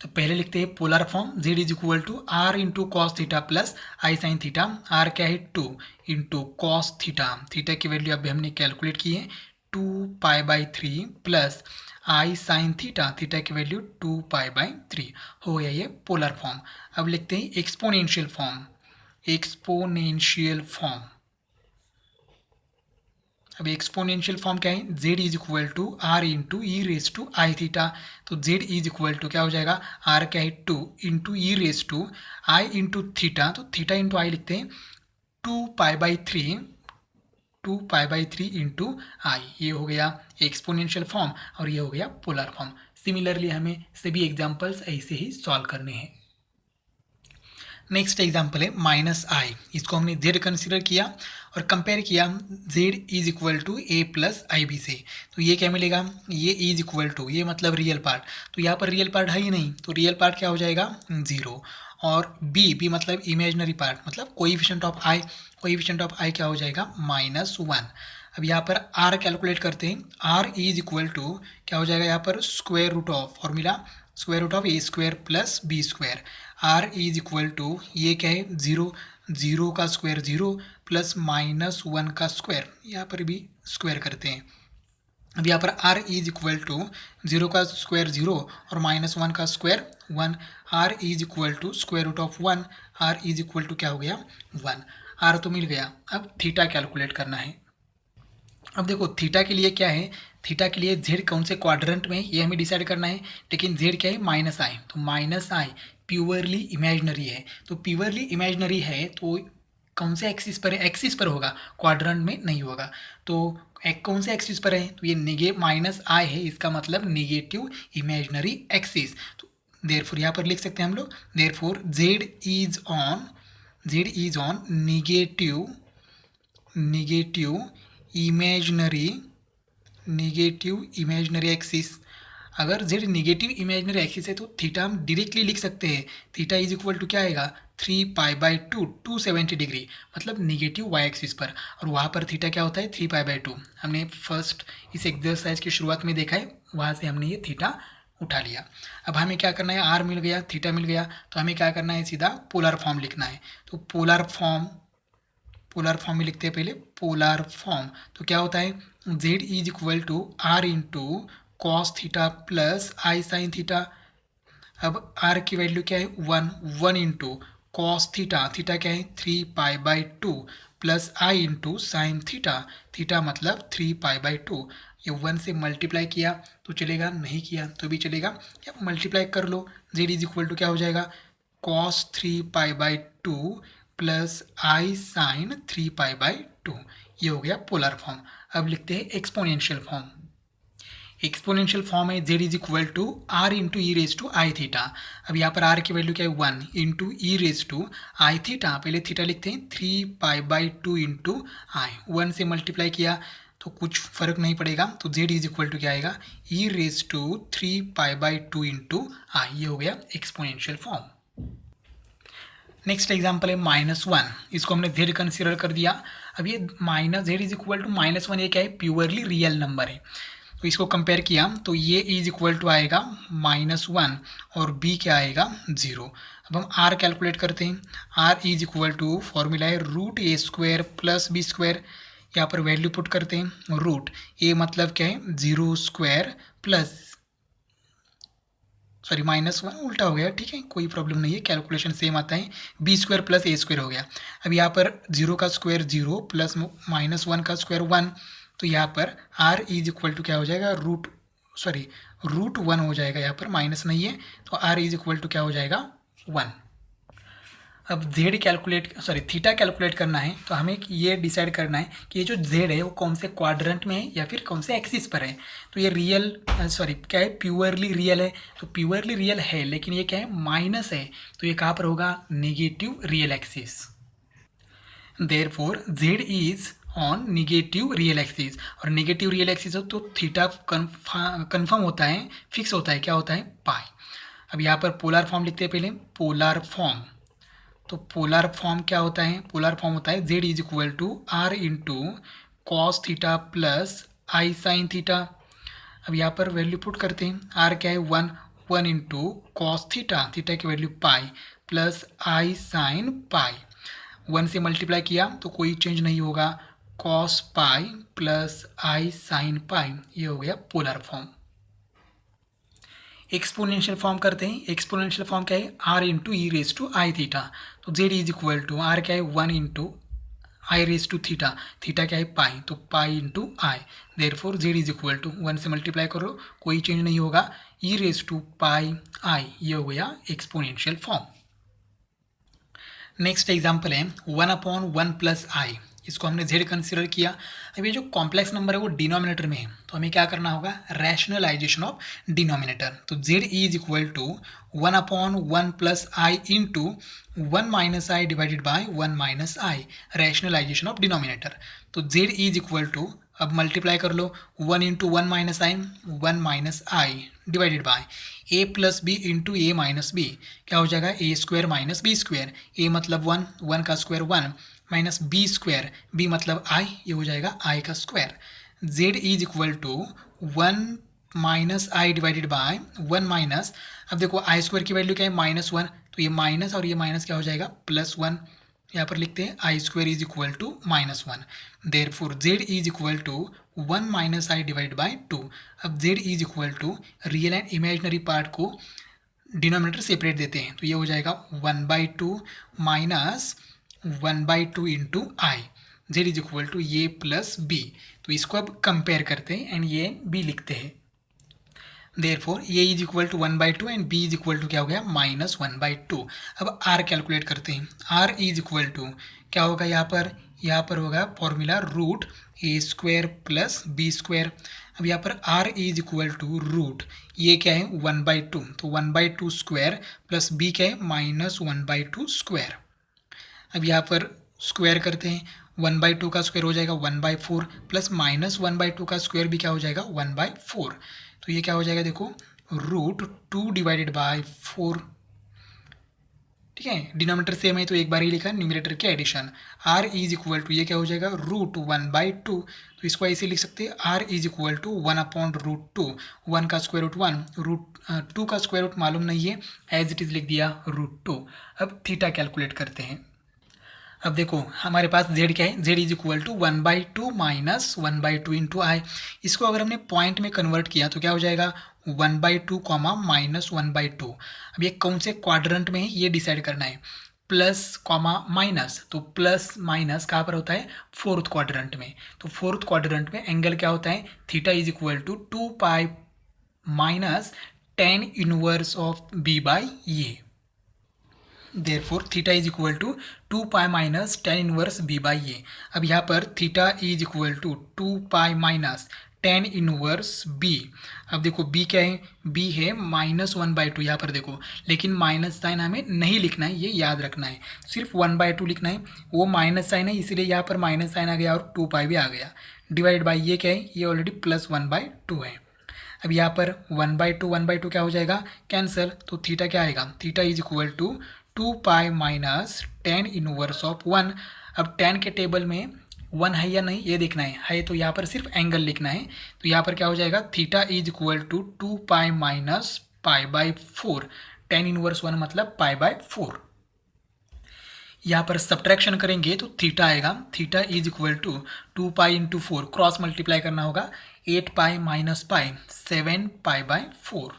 तो पहले लिखते हैं polar form, z is equal to are into cos theta plus I sine theta. R क्या है 2 इंटू कॉस थीटा, थीटा की वैल्यू अभी हमने कैलकुलेट की है 2π/3 प्लस आई साइन थीटा, थीटा की वैल्यू 2π/3 हो गया ये पोलर फॉर्म। अब लिखते हैं एक्सपोनेंशियल फॉर्म, एक्सपोनेंशियल फॉर्म। अब एक्सपोनेंशियल फॉर्म क्या है, z is equal to are into e raise to i theta. तो z इज इक्वल टू क्या हो जाएगा, r क्या है 2 into e raise to i into theta, तो थीटा इंटू आई लिखते हैं 2π/3 इंटू आई। ये हो गया एक्सपोनेंशियल फॉर्म और ये हो गया पोलर फॉर्म। सिमिलरली हमें सभी एग्जाम्पल्स ऐसे ही सॉल्व करने हैं। नेक्स्ट एग्जाम्पल है -i, इसको हमने z कंसिडर किया और कंपेयर किया z is equal to a plus IB से। तो ये क्या मिलेगा, ये इज इक्वल टू, ये मतलब रियल पार्ट, तो यहाँ पर रियल पार्ट है ही नहीं, तो रियल पार्ट क्या हो जाएगा 0, और b मतलब इमेजनरी पार्ट, मतलब coefficient of i, coefficient of i क्या हो जाएगा -1। अब यहाँ पर r कैलकुलेट करते हैं, r इज इक्वल टू क्या हो जाएगा, यहाँ पर square root of formula square root of a² plus b²। r is equal to ये क्या है 0, 0 का स्क्वायर 0 प्लस -1 का स्क्वायर, यहाँ पर भी स्क्वायर करते हैं। अब यहाँ पर r इज इक्वल टू 0 का स्क्वायर 0 और -1 का square 1, r is equal to square root of 1, r is equal to क्या हो गया 1। r तो मिल गया, अब थीटा कैलकुलेट करना है। अब देखो थीटा के लिए क्या है, थीटा के लिए z कौन से क्वाड्रेंट में ये हमें डिसाइड करना है, लेकिन z क्या है -i, तो -i प्योरली इमेजनरी है। तो प्योरली इमेजनरी है तो कौन से एक्सिस पर है, एक्सिस पर होगा, क्वाड्रेंट में नहीं होगा। तो कौन से एक्सिस पर है, तो ये -i है, इसका मतलब नेगेटिव इमेजनरी एक्सिस। तो देयरफॉर यहाँ पर लिख सकते हैं हम लोग, therefore z is on negative imaginary axis. अगर z नेगेटिव इमेजनरी एक्सिस है तो थीटा हम डायरेक्टली लिख सकते हैं, थीटा इज इक्वल टू क्या आएगा 3π/2, 270 डिग्री, मतलब नेगेटिव y एक्सिस पर, और वहाँ पर थीटा क्या होता है 3π/2। हमने फर्स्ट इस एक्सरसाइज की शुरुआत में देखा है, वहाँ से हमने ये थीटा उठा लिया। अब हमें क्या करना है, r मिल गया, थीटा मिल गया, तो हमें क्या करना है, सीधा पोलर फॉर्म लिखना है। तो पोलर फॉर्म में लिखते हैं पहले पोलर फॉर्म। तो क्या होता है, z is equal to r into cos theta plus I sine theta. अब r की वैल्यू क्या है 1 इंटू कॉस थीटा, थीटा क्या है 3π/2 plus i into sine theta, theta मतलब 3π/2। ये 1 से मल्टीप्लाई किया तो चलेगा, नहीं किया तो भी चलेगा, या मल्टीप्लाई कर लो। z इज इक्वल टू क्या हो जाएगा, cos 3π/2 प्लस आई साइन 3π/2। ये हो गया पोलर फॉर्म। अब लिखते हैं एक्सपोनेंशियल फॉर्म। एक्सपोनेंशियल फॉर्म है z is equal to are into e raise to i theta. अब यहाँ पर r की वैल्यू क्या है 1 into e raise to i theta, पहले थीटा लिखते हैं 3π/2 इंटू आई, 1 से मल्टीप्लाई किया तो कुछ फर्क नहीं पड़ेगा, तो z इज इक्वल टू क्या आएगा, ई रेज टू 3π/2 इंटू आई। ये हो गया एक्सपोनेंशियल फॉर्म। नेक्स्ट एग्जाम्पल है -1, इसको हमने z कंसिडर कर दिया। अब ये minus z is equal to -1, ये क्या है, प्योरली रियल नंबर है, तो इसको कंपेयर किया तो ये इज इक्वल टू आएगा -1 और b क्या आएगा 0। अब हम r कैलकुलेट करते हैं। r is equal to formula है √a² प्लस b²। यहाँ पर वैल्यू पुट करते हैं, रूट a मतलब क्या है 0² प्लस सॉरी -1 उल्टा हो गया, ठीक है कोई प्रॉब्लम नहीं है, कैलकुलेशन सेम आता है, b² प्लस a² हो गया। अब यहाँ पर 0 का स्क्वायर 0 प्लस -1 का स्क्वायर 1, तो यहाँ पर r इज इक्वल टू क्या हो जाएगा, √1 हो जाएगा, यहाँ पर माइनस नहीं है तो r इज इक्वल टू क्या हो जाएगा 1। अब थीटा कैलकुलेट करना है तो हमें ये डिसाइड करना है कि ये जो z है वो कौन से क्वाड्रेंट में है या फिर कौन से एक्सिस पर है। तो ये क्या है, प्योरली रियल है, तो प्योरली रियल है, लेकिन ये क्या है, माइनस है, तो ये कहाँ पर होगा, negative real axis. Therefore z is on negative real axis, और नेगेटिव रियल एक्सिस हो तो थीटा कन्फर्म होता है, फिक्स होता है, क्या होता है, पाई। अब यहाँ पर पोलर फॉर्म लिखते हैं पहले, पोलर फॉर्म। तो पोलर फॉर्म क्या होता है, पोलर फॉर्म होता है z is equal to r into cos theta plus I sine theta. अब यहाँ पर वैल्यू पुट करते हैं, r क्या है 1 इंटू कॉस थीटा, थीटा की वैल्यू पाई प्लस आई साइन पाई, 1 से मल्टीप्लाई किया तो कोई चेंज नहीं होगा, कॉस पाई प्लस आई साइन पाई। ये हो गया पोलर फॉर्म। एक्सपोनेंशियल फॉर्म करते हैं। एक्सपोनेंशियल फॉर्म क्या है, r into e raise to i theta, तो z is equal to r क्या है 1 into i raise to theta, theta क्या है पाई, तो pi into i, therefore z is equal to 1 से मल्टीप्लाई करो कोई चेंज नहीं होगा, ई रेज टू पाई आई। ये हो गया एक्सपोनेंशियल फॉर्म। नेक्स्ट एग्जाम्पल है 1/1 प्लस आई, इसको हमने z कंसिडर किया। अब ये जो कॉम्प्लेक्स नंबर है वो डिनोमिनेटर में है, तो हमें क्या करना होगा, रैशनलाइजेशन ऑफ डिनोमिनेटर। तो z is equal to 1/1 plus i into 1 minus i divided by 1 minus i, rationalisation of denominator. तो z इज इक्वल टू, अब मल्टीप्लाई कर लो, 1 इंटू 1 minus i, 1 minus i divided by a plus b into a minus b, क्या हो जाएगा, a² minus b², a मतलब 1 का स्क्वायर 1 माइनस b², b मतलब i, ये हो जाएगा i का स्क्वायर। z is equal to 1 minus i divided by 1 minus, अब देखो i² की वैल्यू क्या है -1, तो ये माइनस और ये माइनस क्या हो जाएगा +1, यहाँ पर लिखते हैं i² is equal to -1, therefore z is equal to 1 minus i divide by 2। अब z is equal to real and imaginary part को डिनोमिनेटर सेपरेट देते हैं, तो ये हो जाएगा 1/2 minus 1/2 into i, z is equal to ये प्लस b। तो इसको अब कंपेयर करते हैं एंड ये b लिखते हैं, देयरफॉर ये is equal to 1/2 and b is equal to क्या हो गया -1/2। अब r कैलकुलेट करते हैं, r इज इक्वल टू क्या होगा, यहाँ पर होगा फॉर्मूला √a² प्लस b²। अब यहाँ पर r is equal to root, ये क्या है 1/2, तो 1/2 स्क्वायर प्लस b क्या है -1/2 स्क्वायर। अब यहाँ पर स्क्वायर करते हैं, 1/2 का स्क्वायर हो जाएगा 1/4 प्लस -1/2 का स्क्वायर भी क्या हो जाएगा 1/4, तो ये क्या हो जाएगा, देखो √2 डिवाइडेड बाय 4, ठीक है, डिनोमिनेटर सेम है तो एक बार ही लिखा, न्यूमरेटर के addition. r is equal to ये क्या हो जाएगा √1/2, तो इसको ऐसे लिख सकते हैं, r इज इक्वल टू 1/√2, 1 का स्क्वायर रूट 1, √2 का स्क्वायर रूट मालूम नहीं है, एज इट इज लिख दिया √2। अब थीटा कैलकुलेट करते हैं। अब देखो हमारे पास z क्या है, z is equal to 1/2 minus 1/2 into i, इसको अगर हमने पॉइंट में कन्वर्ट किया तो क्या हो जाएगा 1/2 कॉमा -1/2। अब ये कौन से क्वाड्रेंट में है ये डिसाइड करना है, प्लस कॉमा माइनस, तो प्लस माइनस कहाँ पर होता है, फोर्थ क्वाड्रेंट में। तो फोर्थ क्वाड्रेंट में एंगल क्या होता है, theta is equal to 2 pi minus tan inverse of B by A. Therefore theta is equal to 2 pi minus tan inverse B by A. अब यहाँ पर theta is equal to 2 pi minus tan inverse B. अब देखो B क्या है, B है -1/2 यहाँ पर देखो, लेकिन माइनस साइन हमें नहीं लिखना है, ये याद रखना है, सिर्फ 1/2 लिखना है। वो माइनस साइन है इसीलिए यहाँ पर माइनस साइन आ गया और 2 पाई भी आ गया। डिवाइड बाई ये क्या है, ये ऑलरेडी +1/2 है। अब यहाँ पर 1/2 क्या हो जाएगा, कैंसिल, तो थीटा क्या आएगा, theta is equal to 2 pi minus tan inverse of 1। अब टेन के टेबल में 1 है या नहीं ये देखना है तो यहाँ पर सिर्फ एंगल लिखना है। तो यहाँ पर क्या हो जाएगा, theta is equal to 2 pi minus π/4। Tan inverse 1 मतलब π/4। यहाँ पर सब्ट्रैक्शन करेंगे तो थीटा आएगा, theta is equal to 2 pi into 4, cross multiply करना होगा, 8 पाई माइनस पाई 7 π/4।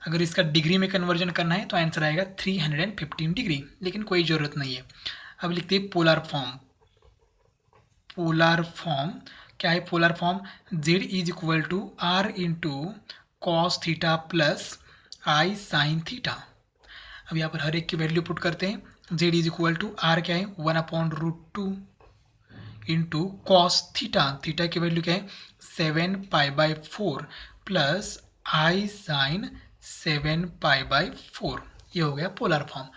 अगर इसका डिग्री में कन्वर्जन करना है तो आंसर आएगा 315 डिग्री, लेकिन कोई ज़रूरत नहीं है। अब लिखते हैं पोलर फॉर्म। पोलर फॉर्म क्या है, polar form z is equal to r into cos theta plus I sine theta. अब यहाँ पर हर एक की वैल्यू पुट करते हैं। z is equal to r क्या है, 1/√2 इंटू कॉस थीटा, थीटा की वैल्यू क्या है 7 π/4 प्लस आई साइन 7 π/4। ये हो गया पोलर फॉर्म।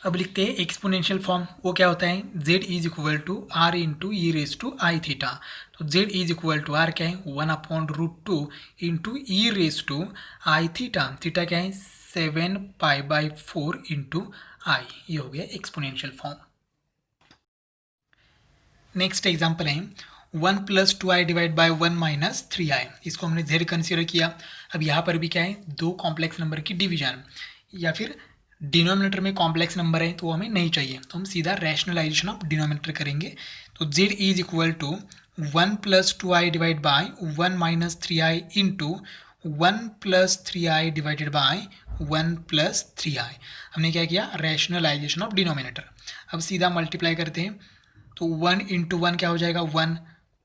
अब लिखते हैं एक्सपोनेंशियल फॉर्म। वो क्या होता है, z is equal to r into e raise to i theta. तो z is equal to r क्या है 1/√2 into e raise to i theta, theta क्या है 7 π/4 इंटू आई। ये हो गया एक्सपोनेंशियल फॉर्म। नेक्स्ट एग्जाम्पल है 1 + 2i डिवाइड बाई 1 - 3i। इसको हमने z कंसिडर किया। अब यहाँ पर भी क्या है, दो कॉम्प्लेक्स नंबर की डिवीजन, या फिर डिनोमिनेटर में कॉम्प्लेक्स नंबर है तो हमें नहीं चाहिए, तो हम सीधा रैशनलाइजेशन ऑफ डिनोमिनेटर करेंगे। तो z is equal to 1 + 2i divide by 1 - 3i into 1 + 3i divided by 1 + 3i। हमने क्या किया, रैशनलाइजेशन ऑफ डिनोमिनेटर। अब सीधा मल्टीप्लाई करते हैं, तो 1 × 1 क्या हो जाएगा 1,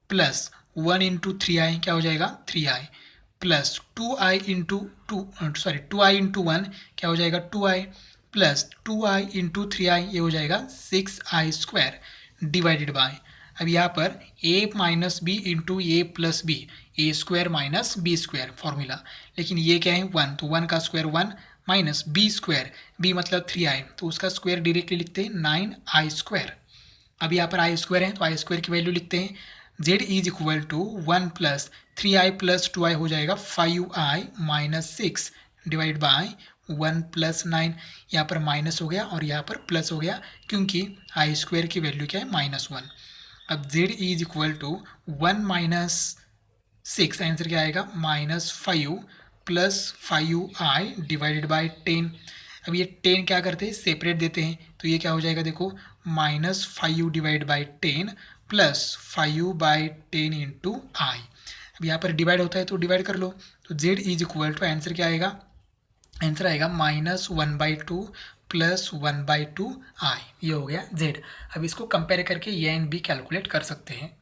प्लस 1 × 3i क्या हो जाएगा 3i, प्लस 2i × 1 क्या हो जाएगा 2i, प्लस 2i × 3i ये हो जाएगा 6i² डिवाइडेड बाय। अब यहाँ पर a - b into a + b, a² - b² formula, लेकिन ये क्या है 1, तो 1 का स्क्वायर 1 माइनस b², b मतलब 3i, तो उसका स्क्वायर डायरेक्टली लिखते हैं 9i²। अब यहाँ पर i² है तो i² की वैल्यू लिखते हैं। z is equal to 1 + 3i + 2i हो जाएगा 5i - 6 डिवाइड बाय 1 + 9। यहाँ पर माइनस हो गया और यहाँ पर प्लस हो गया, क्योंकि i² की वैल्यू क्या है -1। अब z is equal to 1 - 6, answer क्या आएगा -5 + 5i डिवाइडेड बाय 10। अब ये 10 क्या करते हैं, सेपरेट देते हैं, तो ये क्या हो जाएगा देखो -5 divide by 10 plus 5/10 into i. अब यहाँ पर डिवाइड होता है तो डिवाइड कर लो, तो z is equal to answer क्या आएगा, आंसर आएगा -1/2 प्लस 1/2 आई। ये हो गया z। अब इसको कंपेयर करके ए एंड बी कैलकुलेट कर सकते हैं।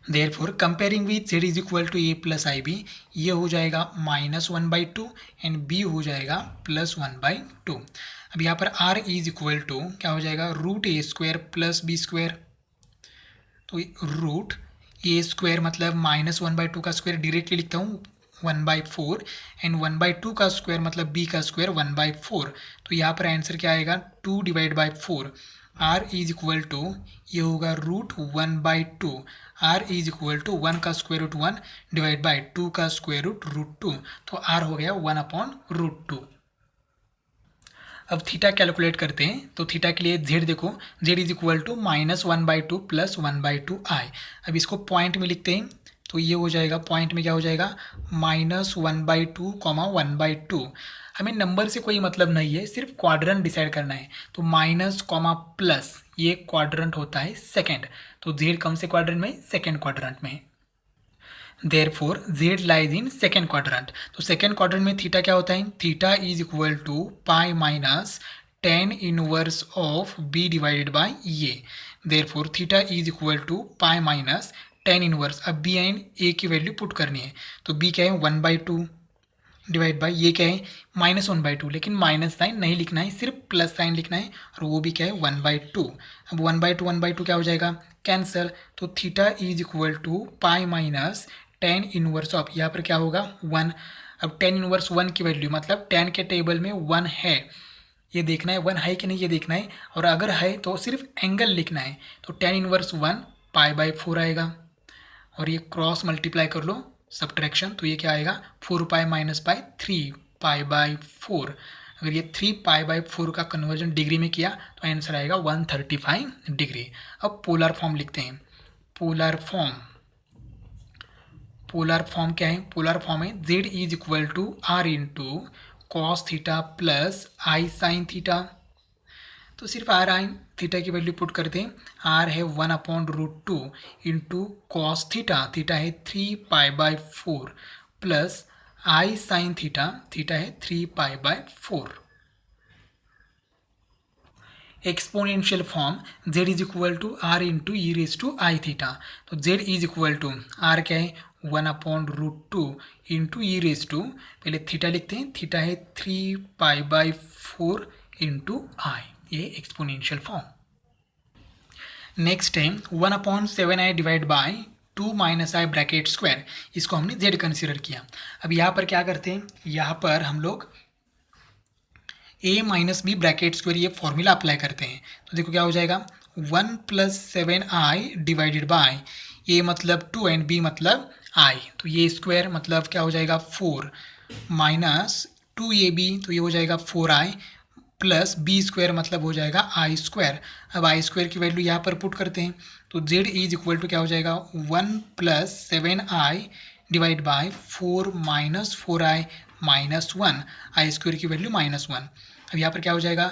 Therefore, comparing with z is equal to a + ib, ये हो जाएगा -1/2 एंड b हो जाएगा +1/2। अब यहाँ पर r इज इक्वल टू क्या हो जाएगा √a² + b²। तो √a² मतलब -1/2 का स्क्वायर डायरेक्टली लिखता हूँ 1/4, एंड 1/2 का स्क्वायर मतलब b का स्क्वायर 1/4। तो यहाँ पर आंसर क्या आएगा 2 divide by 4। r is equal to ये होगा √1/2, r इज इक्वल टू 1 का स्क्वायर रूट 1 डिवाइड बाई 2 का स्क्वायर रूट √2, तो r हो गया 1/√2। अब थीटा कैलकुलेट करते हैं, तो थीटा के लिए z देखो, z is equal to -1/2 plus 1/2 i. अब इसको पॉइंट में लिखते हैं, तो ये हो जाएगा पॉइंट में क्या हो जाएगा -1/2, 1/2। हमें नंबर से कोई मतलब नहीं है, सिर्फ क्वाड्रेंट डिसाइड करना है। तो माइनस कॉमा प्लस ये क्वाड्रेंट होता है सेकंड, तो z कौन से क्वाड्रेंट में, सेकंड क्वाड्रेंट में है। Therefore Z lies in second quadrant. तो सेकेंड क्वाड्रेंट में थीटा क्या होता है, theta is equal to pi minus tan inverse of B divided by ये। Therefore theta is equal to pi minus tan inverse. अब B and A की value put करनी है, तो बी क्या है 1/2 डिवाइड बाई ये क्या है -1/2, लेकिन माइनस साइन नहीं लिखना है, सिर्फ प्लस साइन लिखना है, और वो भी क्या है 1/2। अब 1/2 क्या हो जाएगा, कैंसल। तो theta is equal to pi minus tan inverse of, यहाँ पर क्या होगा 1। अब टेन इनवर्स 1 की वैल्यू मतलब टेन के टेबल में 1 है, ये देखना है 1 है कि नहीं ये देखना है, और अगर है तो सिर्फ एंगल लिखना है। तो टेन इनवर्स 1 पाई/4 आएगा, और ये क्रॉस मल्टीप्लाई कर लो सब्ट्रैक्शन, तो ये क्या आएगा 4 पाई माइनस पाई 3 पाई/4। अगर ये 3 पाई/4 का कन्वर्जन डिग्री में किया तो आंसर आएगा 135 डिग्री। अब पोलर फॉर्म लिखते हैं। पोलर फॉर्म क्या है, पोलर फॉर्म है z is equal to are into cos theta plus I sine theta. तो सिर्फ आर आइन थीटा की वैल्यू पुट करते हैं, आर है 1/√2 इंटू कॉस थीटा, थीटा है 3 पाई/4 प्लस आई साइन थीटा, थीटा है 3 पाई/4। Exponential form z is equal to are into e raise to i theta. तो z is equal to are क्या है 1/√2 इंटू ई रेज टू, पहले theta लिखते हैं, थीटा है 3 पाई/4 इंटू आई, ये एक्सपोनेंशियल फॉर्म। नेक्स्ट है 1/7i divide by 2 minus I bracket square, इसको हमने z कंसिडर किया। अब यहाँ पर क्या करते हैं, यहाँ पर हम लोग a minus b bracket square ये फॉर्मूला अप्लाई करते हैं। तो देखो क्या हो जाएगा 1 + 7i डिवाइडेड बाय a मतलब 2 एंड b मतलब i, तो ये स्क्वायर मतलब क्या हो जाएगा 4 माइनस 2ab, तो ये हो जाएगा 4i प्लस बी स्क्वायर मतलब हो जाएगा आई स्क्वायर। अब आई स्क्वायर की वैल्यू यहाँ पर पुट करते हैं, तो z इज इक्वल टू क्या हो जाएगा 1 + 7i divide bye 4 minus 4i minus 1, आई स्क्वायर की वैल्यू -1। अब यहाँ पर क्या हो जाएगा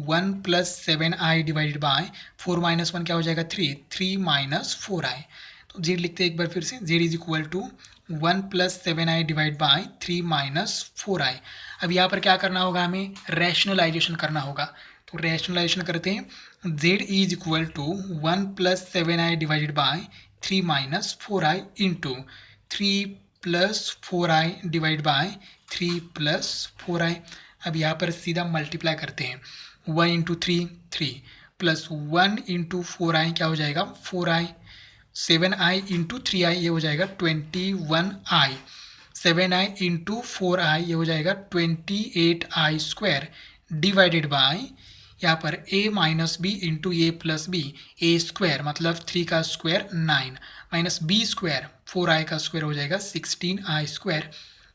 1 + 7i डिवाइडेड बाय 4 माइनस 1 क्या हो जाएगा 3 माइनस 4i। तो z लिखते हैं एक बार फिर से, z is equal to 1 + 7i divide by 3 minus 4i। अब यहाँ पर क्या करना होगा, हमें रैशनलाइजेशन करना होगा। तो रैशनलाइजेशन करते हैं, z is equal to 1 + 7i divided by 3 minus 4i into 3 + 4i divide by 3 + 4i। अब यहाँ पर सीधा मल्टीप्लाई करते हैं, 1 × 3 3 प्लस 1 × 4i क्या हो जाएगा 4i, 7i × 3i ये हो जाएगा 21i, 7i × 4i ये हो जाएगा 28i स्क्वायर डिवाइडेड बाय यहाँ पर a minus B into A plus B, a square मतलब 3 का square 9 minus B square 4i का स्क्वायर हो जाएगा 16i स्क्वायर।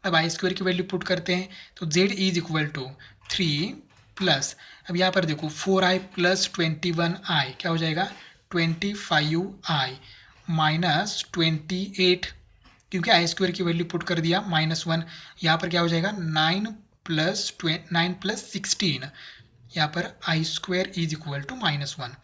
अब आई स्क्वायर की वैल्यू पुट करते हैं, तो z is equal to 3 plus, अब यहाँ पर देखो 4i प्लस 21i क्या हो जाएगा 25i माइनस 28, क्योंकि आई स्क्वायर की वैल्यू पुट कर दिया -1, यहाँ पर क्या हो जाएगा 9 + 16, यहाँ पर आई square is equal to -1,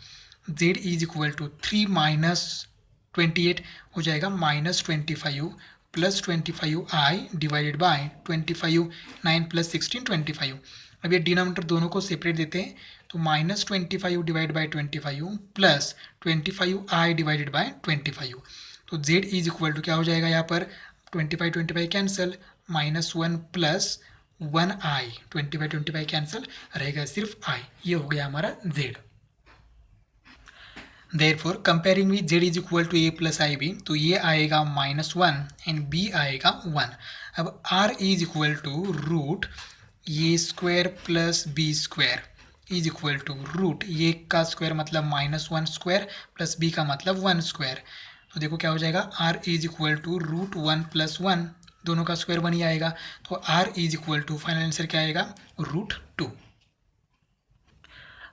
z is equal to 3 minus 28 हो जाएगा -25 प्लस 25i डिवाइडेड बाय 25, 9 + 16 25। अब ये डिनोमिनेटर दोनों को सेपरेट देते हैं, तो -25 divide by 25 plus 25i divided by 25। तो z इज इक्वल टू क्या हो जाएगा यहाँ पर 25 कैंसिल, -1 प्लस 1i, 25 कैंसिल रहेगा सिर्फ i, ये हो गया हमारा z। Therefore, comparing with z is equal to a plus ib, तो ये आएगा -1 एंड b आएगा 1। अब r is equal to root A square plus B square is equal to root A का स्क्वायर मतलब -1 स्क्वायर प्लस b का मतलब 1 square. तो देखो क्या हो जाएगा r is equal to root 1 + 1, दोनों का स्क्वायर 1 ही आएगा, तो r is equal to final answer क्या आएगा √2।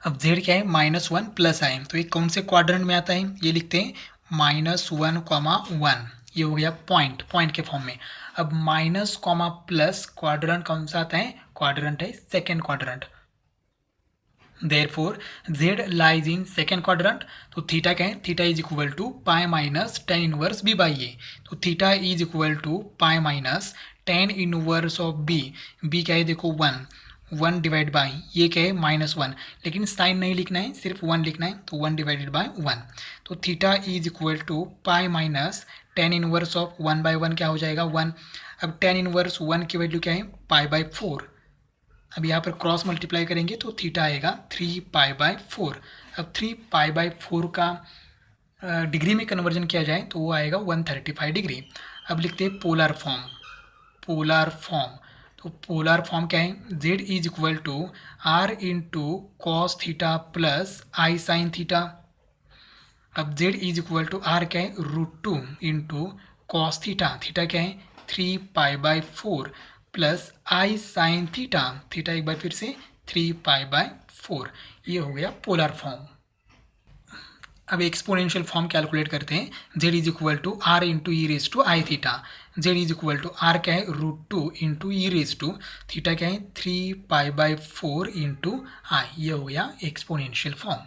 अब z क्या है -1 प्लस i, तो ये कौन से क्वाड्रेंट में आता है, ये लिखते हैं -1, ये हो गया पॉइंट के फॉर्म में। अब माइनस प्लस क्वाड्रेंट कौन सा आता है, क्वाड्रेंट है second quadrant, therefore z lies in second quadrant, तो थीटा क्या है, theta is equal to pi minus tan inverse B by A, तो theta is equal to pi minus tan inverse of B, B क्या है देखो 1 divide by ये क्या है -1, लेकिन साइन नहीं लिखना है, सिर्फ 1 लिखना है, तो 1 डिवाइडेड बाई 1, तो theta is equal to pi minus tan inverse of 1/1 क्या हो जाएगा 1। अब टेन इनवर्स 1 की वैल्यू क्या है π/4, अब यहाँ पर क्रॉस मल्टीप्लाई करेंगे तो थीटा आएगा 3π/4। अब 3π/4 का डिग्री में कन्वर्जन किया जाए तो वो आएगा 135 डिग्री। अब लिखते हैं पोलर फॉर्म, तो पोलर फॉर्म क्या है, z is equal to r into cos theta plus I sine theta. अब z is equal to r क्या है √2 इंटू कॉस थीटा, थीटा क्या है 3π/4 प्लस आई साइन थीटा, थीटा एक बार फिर से 3π/4, ये हो गया पोलर फॉर्म। अब एक्सपोनेंशियल फॉर्म कैलकुलेट करते हैं, z is equal to are into e raise to i theta, z is equal to are क्या है √2 into e raise to theta क्या है 3π/4 इंटू आई, ये हो गया एक्सपोनेंशियल फॉर्म।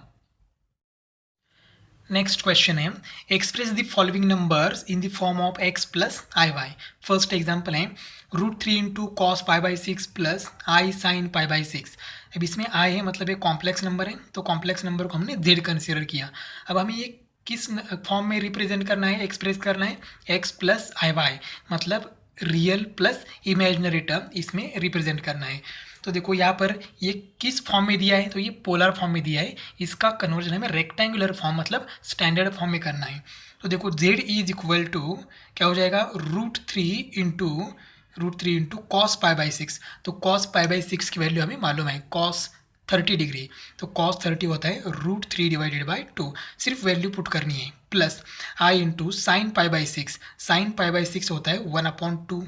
नेक्स्ट क्वेश्चन है, express the following numbers in the form of x plus i Y. First example है √3 into cos π/6 plus आई sign π/6। अब इसमें i है मतलब एक कॉम्प्लेक्स नंबर है, तो कॉम्प्लेक्स नंबर को हमने z कंसिडर किया। अब हमें ये किस फॉर्म में रिप्रेजेंट करना है, एक्सप्रेस करना है, x प्लस आई वाई, मतलब रियल प्लस इमेजिनरी टर्म इसमें रिप्रेजेंट करना है। तो देखो यहाँ पर ये किस फॉर्म में दिया है, तो ये पोलर फॉर्म में दिया है, इसका कन्वर्जन हमें रेक्टेंगुलर फॉर्म मतलब स्टैंडर्ड फॉर्म में करना है। तो देखो z इज इक्वल टू क्या हो जाएगा √3 इंटू कॉस π/6, तो कॉस π/6 की वैल्यू हमें मालूम है cos 30 डिग्री, तो cos 30 होता है √3 डिवाइडेड बाई 2, सिर्फ वैल्यू पुट करनी है, plus i into sign π/6, sign π/6 होता है 1/2,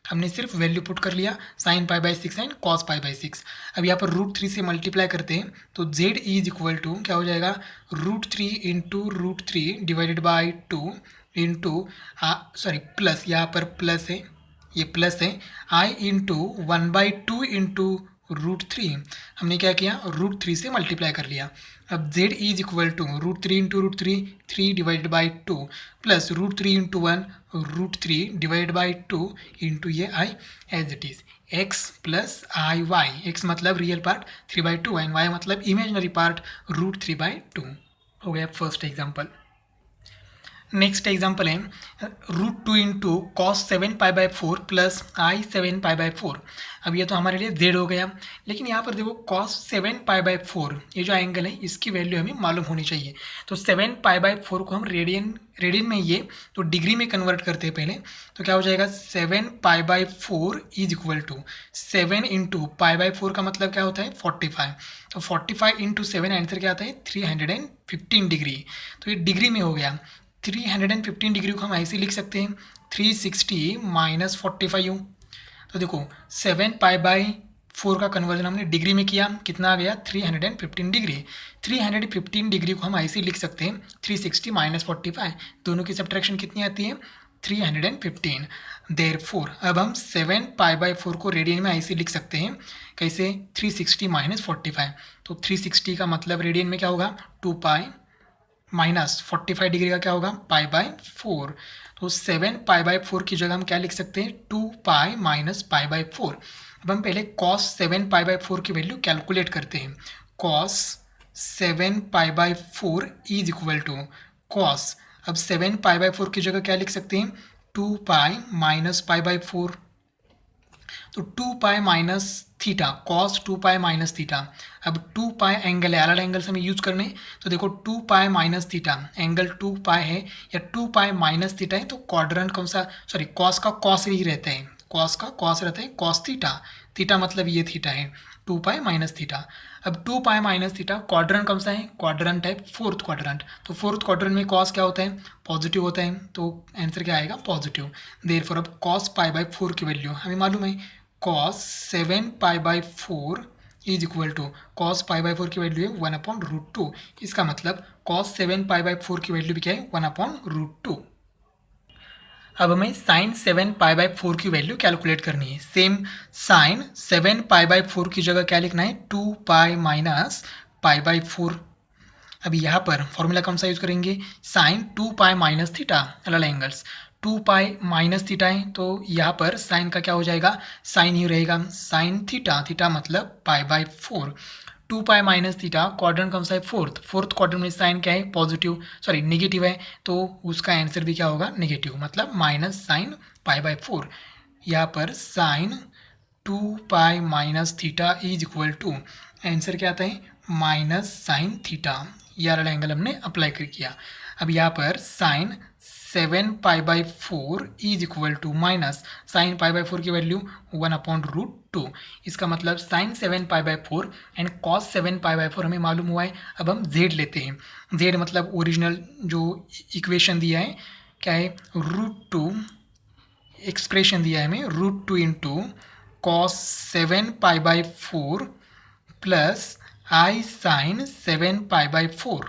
हमने सिर्फ वैल्यू पुट कर लिया साइन π/6 एंड कॉस π/6। अब यहाँ पर √3 से मल्टीप्लाई करते हैं तो z इज इक्वल टू क्या हो जाएगा √3 into √3 divided by 2 into plus, यहाँ पर प्लस है, ये प्लस है, आई इंटू 1/2 इंटू √3, हमने क्या किया √3 से मल्टीप्लाई कर लिया। अब z is equal to √3 into √3 3 divided by 2 plus √3 into 1 √3 divided by 2 into ये i as it is x plus i y, x मतलब रियल पार्ट 3/2 एंड y मतलब इमेजिनरी पार्ट √3/2 हो गया फर्स्ट एग्जाम्पल। नेक्स्ट एग्जाम्पल है √2 into cos 7π/4 plus आई 7π/4। अब ये तो हमारे लिए z हो गया, लेकिन यहाँ पर देखो cos 7π/4 ये जो एंगल है इसकी वैल्यू हमें मालूम होनी चाहिए। तो 7π/4 को हम रेडियन में ये तो डिग्री में कन्वर्ट करते हैं पहले, तो क्या हो जाएगा 7π/4 इज इक्वल टू 7 इंटू π/4 का मतलब क्या होता है 45, तो 45 इंटू 7 आंसर क्या आता है 315 डिग्री, तो ये डिग्री में हो गया। 315 डिग्री को हम ऐसे लिख सकते हैं 360 माइनस 45u, तो देखो 7π/4 का कन्वर्जन हमने डिग्री में किया, कितना आ गया 315 डिग्री। 315 डिग्री को हम ऐसे लिख सकते हैं 360 माइनस 45, दोनों की सब्ट्रैक्शन कितनी आती है 315। देयरफॉर अब हम 7π/4 को रेडियन में ऐसे लिख सकते हैं, कैसे 360 माइनस 45, तो 360 का मतलब रेडियन में क्या होगा 2π माइनस 45 डिग्री का क्या होगा π/4, तो 7π/4 की जगह हम क्या लिख सकते हैं 2π माइनस π/4। अब हम पहले cos 7π/4 की वैल्यू कैलकुलेट करते हैं। cos 7π/4 is equal to cos, अब 7π/4 की जगह क्या लिख सकते हैं 2π माइनस π/4, तो 2π minus theta cos 2π minus theta. अब 2π एंगल है, अलग एंगल से हमें यूज करने, तो देखो 2π माइनस थीटा एंगल 2π है या 2π माइनस थीटा है, तो क्वाड्रेंट कौन सा, सॉरी कॉस का कॉस ही रहता है, कॉस का कॉस रहता है कॉस थीटा, थीटा मतलब ये थीटा है 2π माइनस थीटा। अब 2π माइनस थीटा क्वाड्रेंट कौन सा है, क्वाड्रेंट है फोर्थ क्वाड्रेंट, तो फोर्थ क्वाड्रेंट में कॉस क्या होता है पॉजिटिव होता है, तो आंसर क्या आएगा पॉजिटिव। देयरफॉर अब cos π/4 की वैल्यू हमें मालूम है cos 7π/4 is equal to cos π/4 की वैल्यू है 1/√2, इसका मतलब cos 7π/4 की वैल्यू भी क्या है 1/√2। अब हमें sin 7π/4 की वैल्यू कैलकुलेट करनी है। सेम sin 7π/4 की जगह क्या लिखना है 2π माइनस पाई बाई 4। अभी यहाँ पर फॉर्मूला कौन सा यूज़ करेंगे, साइन 2 पाई माइनस थीटा, अलग एंगल्स 2 पाई माइनस थीटा है तो यहाँ पर साइन का क्या हो जाएगा, साइन ही रहेगा, साइन थीटा, थीटा मतलब पाई by 4। 2 pi minus theta, quadrant कौन सा है, फोर्थ, फोर्थ क्वाड्रेंट में साइन क्या है, पॉजिटिव, सॉरी नेगेटिव है, तो उसका आंसर भी क्या होगा, नेगेटिव, मतलब माइनस साइन पाई बाई 4। यहाँ पर sine 2 pi minus theta is equal to, answer क्या आता है, माइनस साइन थीटा, ये वाला एंगल हमने अप्लाई कर किया। अब यहाँ पर sine 7 pi by 4 is equal to minus sine pi by 4 की वैल्यू 1/√2, इसका मतलब sine 7 pi by 4 and cos 7 pi by 4 हमें मालूम हुआ है। अब हम z लेते हैं, z मतलब ओरिजिनल जो इक्वेशन दिया है क्या है, √2, एक्सप्रेशन दिया है हमें √2 into cos 7 pi by 4 plus I sine 7 pi by 4।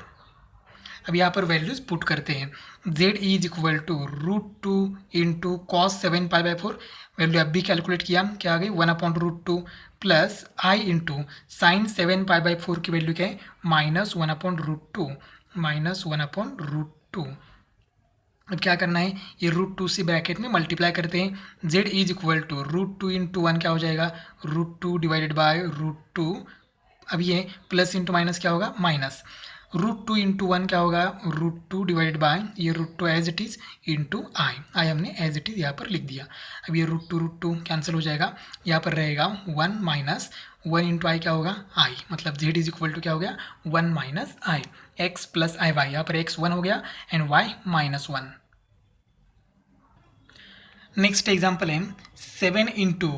अब यहाँ पर वैल्यूज पुट करते हैं, z is equal to √2 into cos 7 pi by 4, value अब भी कैलकुलेट किया, क्या आ गई 1/√2 plus i into sine 7 pi by 4 की वैल्यू क्या है, माइनस 1/√2, माइनस 1/√2। अब क्या करना है, ये √2 से ब्रैकेट में मल्टीप्लाई करते हैं, z is equal to √2 into 1 क्या हो जाएगा, √2 डिवाइडेड बाय √2, अब ये प्लस इंटू माइनस क्या होगा, माइनस, √2 इंटू 1 क्या होगा, √2 डिवाइड बाय ये √2 एज इट इज़ इंटू आई हमने एज इट इज़ यहाँ पर लिख दिया। अब ये √2 कैंसिल हो जाएगा, यहाँ पर रहेगा 1 माइनस 1 इंटू आई क्या होगा, आई, मतलब z इज इक्वल टू क्या हो गया, 1 minus I, x plus i Y, यहाँ पर x 1 हो गया एंड y -1। नेक्स्ट एग्जाम्पल है 7 into